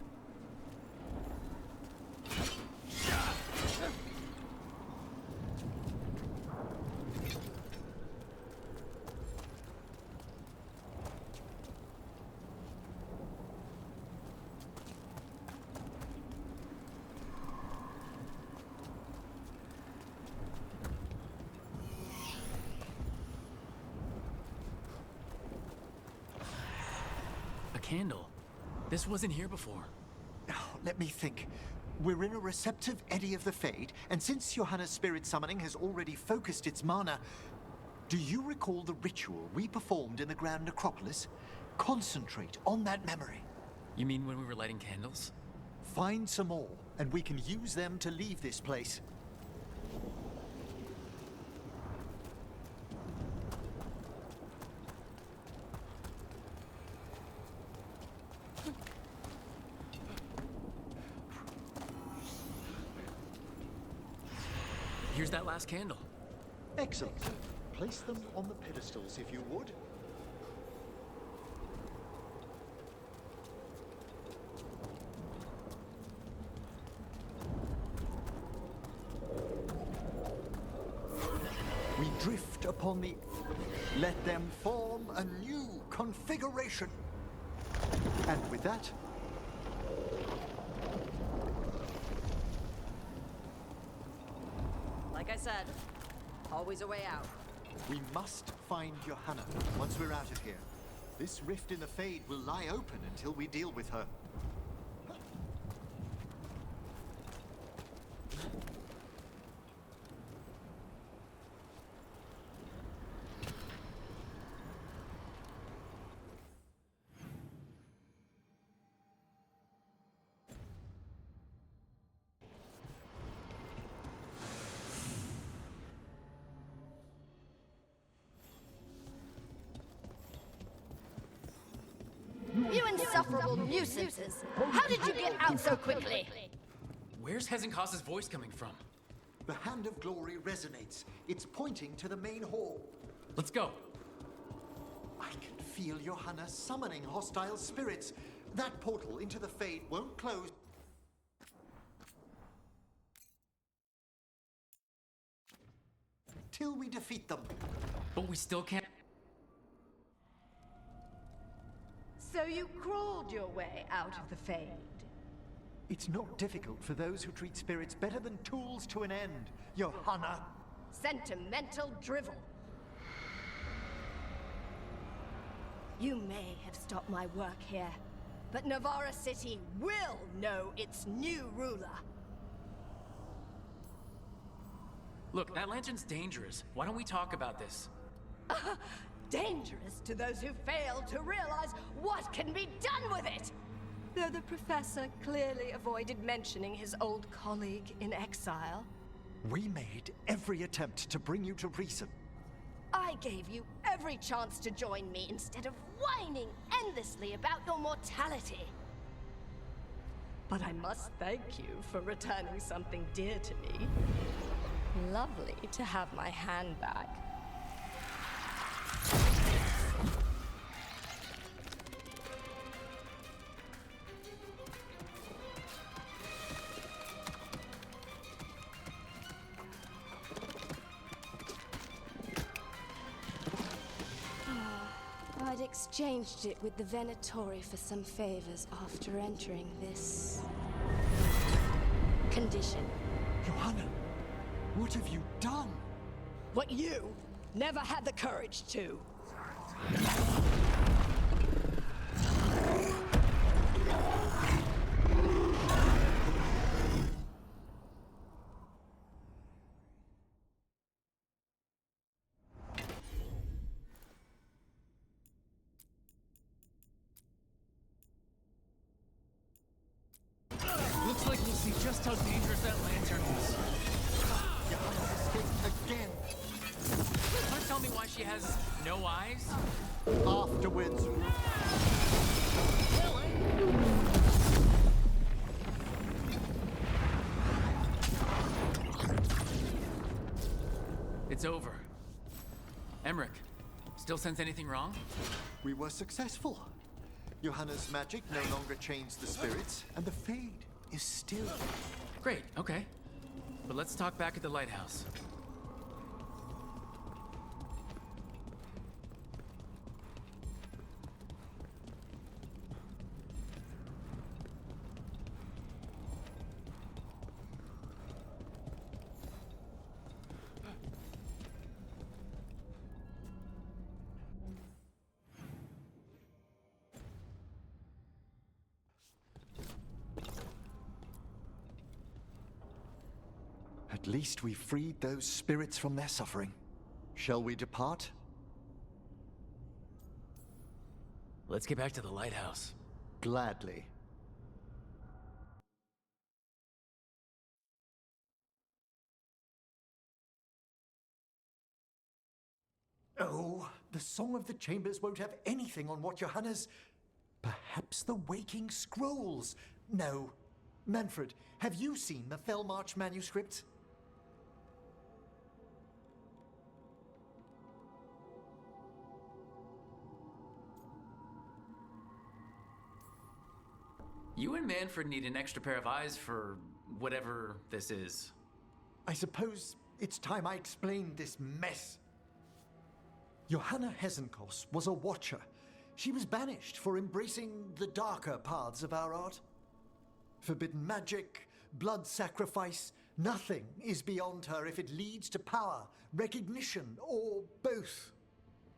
S1: Candle. This wasn't here before.
S13: Oh, let me think. We're in a receptive eddy of the Fade, and since Johanna's spirit summoning has already focused its mana, do you recall the ritual we performed in the Grand Necropolis? Concentrate on that memory.
S1: You mean when we were lighting candles?
S13: Find some more, and we can use them to leave this place.
S1: Here's that last candle.
S13: Excellent. Place them on the pedestals, if you would. We drift upon the... Let them form a new configuration. And with that...
S6: Like I said, always a way out.
S13: We must find Johanna once we're out of here. This rift in the Fade will lie open until we deal with her.
S11: You insufferable nuisances! How did you get out so quickly?
S1: Where's Hezenkos's voice coming from?
S13: The Hand of Glory resonates. It's pointing to the main hall.
S1: Let's go.
S13: I can feel Johanna summoning hostile spirits. That portal into the Fade won't close till we defeat them.
S1: But we still can't.
S11: So you crawled your way out of the Fade?
S13: It's not difficult for those who treat spirits better than tools to an end, Johanna.
S11: Sentimental drivel. You may have stopped my work here, but Navarra City will know its new ruler.
S1: Look, that lantern's dangerous. Why don't we talk about this?
S11: Dangerous to those who fail to realize what can be done with it! Though the professor clearly avoided mentioning his old colleague in exile.
S13: We made every attempt to bring you to reason.
S11: I gave you every chance to join me instead of whining endlessly about your mortality. But I must thank you for returning something dear to me. Lovely to have my hand back. I'd exchanged it with the Venatori for some favors after entering this condition.
S13: Johanna, what have you done?
S11: What you never had the courage to.
S1: Looks like we'll see just how dangerous that lantern is.
S13: Johanna's escaped again.
S1: Want to tell me why she has no eyes?
S13: Afterwards.
S1: It's over. Emmerich, still sense anything wrong?
S13: We were successful. Johanna's magic no longer changed the spirits, and the Fade is still.
S1: Great, okay. But let's talk back at the lighthouse.
S13: At least we freed those spirits from their suffering. Shall we depart?
S1: Let's get back to the lighthouse.
S13: Gladly. Oh, the Song of the Chambers won't have anything on what Johanna's... Perhaps the Waking Scrolls? No. Manfred, have you seen the Felmarch manuscripts?
S1: You and Manfred need an extra pair of eyes for whatever this is.
S13: I suppose it's time I explained this mess. Johanna Hezenkos was a watcher. She was banished for embracing the darker paths of our art. Forbidden magic, blood sacrifice, nothing is beyond her if it leads to power, recognition, or both.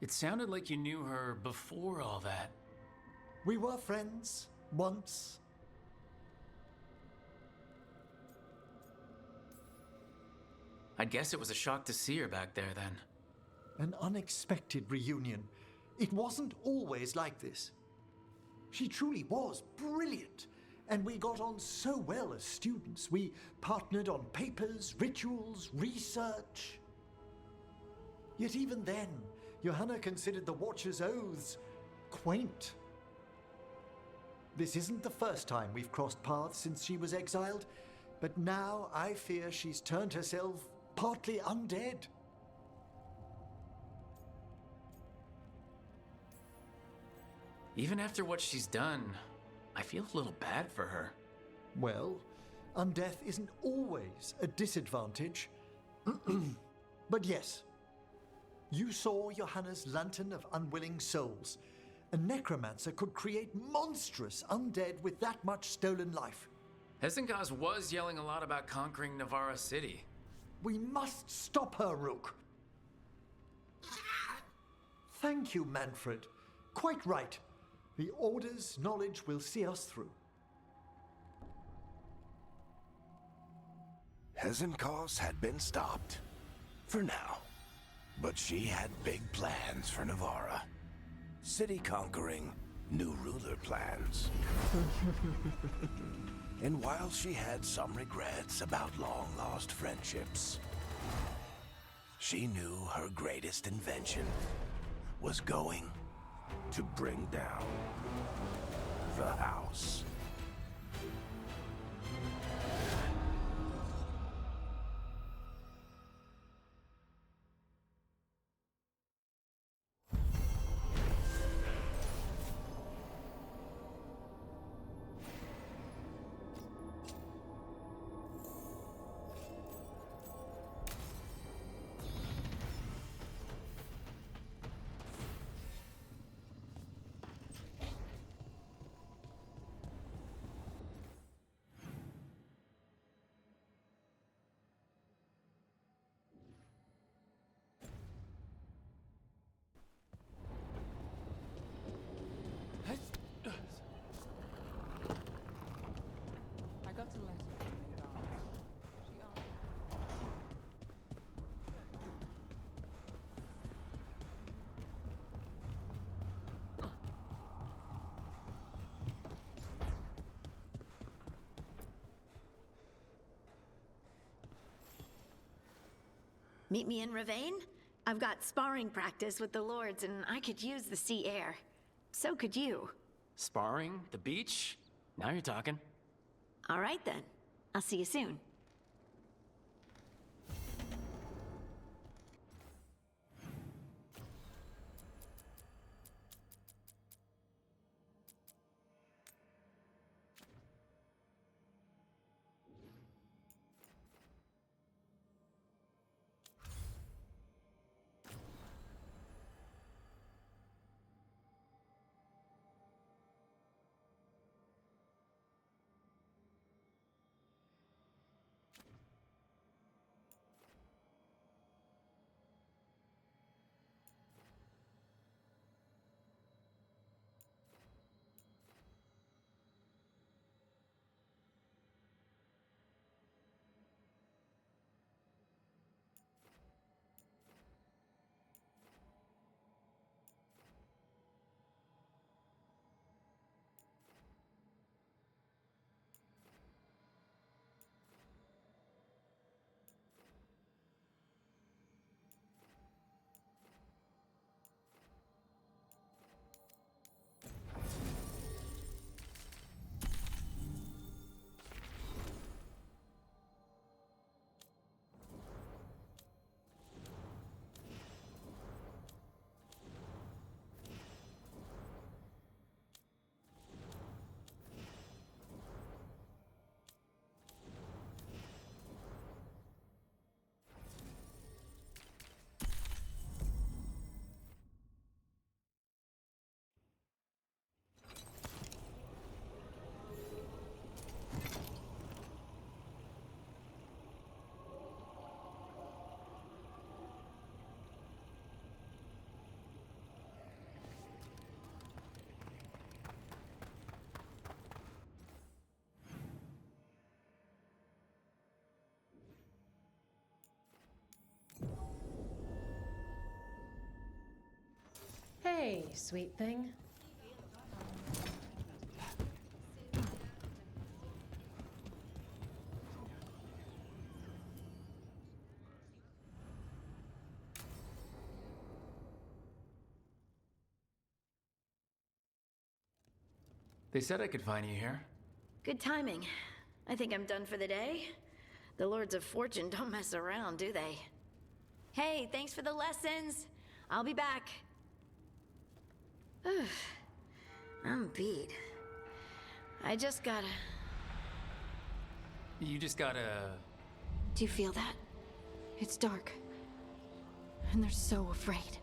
S1: It sounded like you knew her before all that.
S13: We were friends, once.
S1: I'd guess it was a shock to see her back there then.
S13: An unexpected reunion. It wasn't always like this. She truly was brilliant, and we got on so well as students. We partnered on papers, rituals, research. Yet even then, Johanna considered the Watcher's oaths quaint. This isn't the first time we've crossed paths since she was exiled, but now I fear she's turned herself partly undead.
S1: Even after what she's done, I feel a little bad for her.
S13: Well, undeath isn't always a disadvantage. But yes, you saw Johanna's Lantern of Unwilling Souls. A necromancer could create monstrous undead with that much stolen life.
S1: Hesengaz was yelling a lot about conquering Navarra City.
S13: We must stop her, Rook. Thank you, Manfred. Quite right. The Order's knowledge will see us through.
S16: Hesengaz had been stopped. For now. But she had big plans for Navarra. City conquering, new ruler plans. And while she had some regrets about long-lost friendships, she knew her greatest invention was going to bring down the house.
S17: Meet me in Ravane? I've got sparring practice with the lords, and I could use the sea air. So could you.
S1: Sparring? The beach? Now you're talking.
S17: All right then. I'll see you soon.
S23: Hey, sweet thing.
S1: They said I could find you here.
S17: Good timing. I think I'm done for the day. The Lords of Fortune don't mess around, do they? Hey, thanks for the lessons. I'll be back. I'm beat. I just gotta...
S1: You just gotta...
S17: Do you feel that? It's dark. And they're so afraid.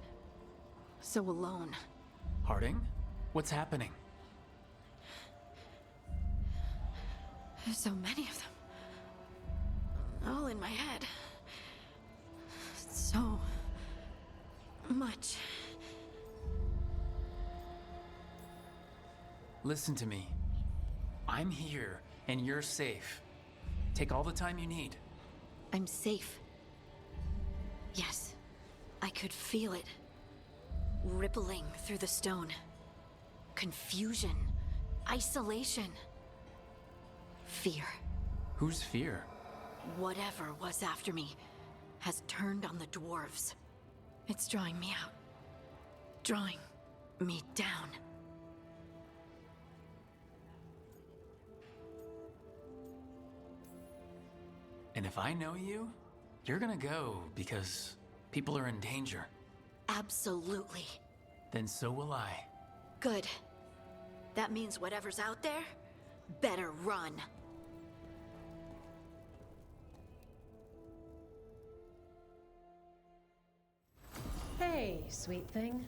S17: So alone.
S1: Harding? What's happening?
S17: There's so many of them. All in my head. So much.
S1: Listen to me. I'm here, and you're safe. Take all the time you need.
S17: I'm safe. Yes, I could feel it. Rippling through the stone. Confusion. Isolation. Fear.
S1: Whose fear?
S17: Whatever was after me has turned on the dwarves. It's drawing me out. Drawing me down.
S1: And if I know you, you're gonna go because people are in danger.
S17: Absolutely.
S1: Then so will I.
S17: Good. That means whatever's out there better run.
S23: Hey, sweet thing.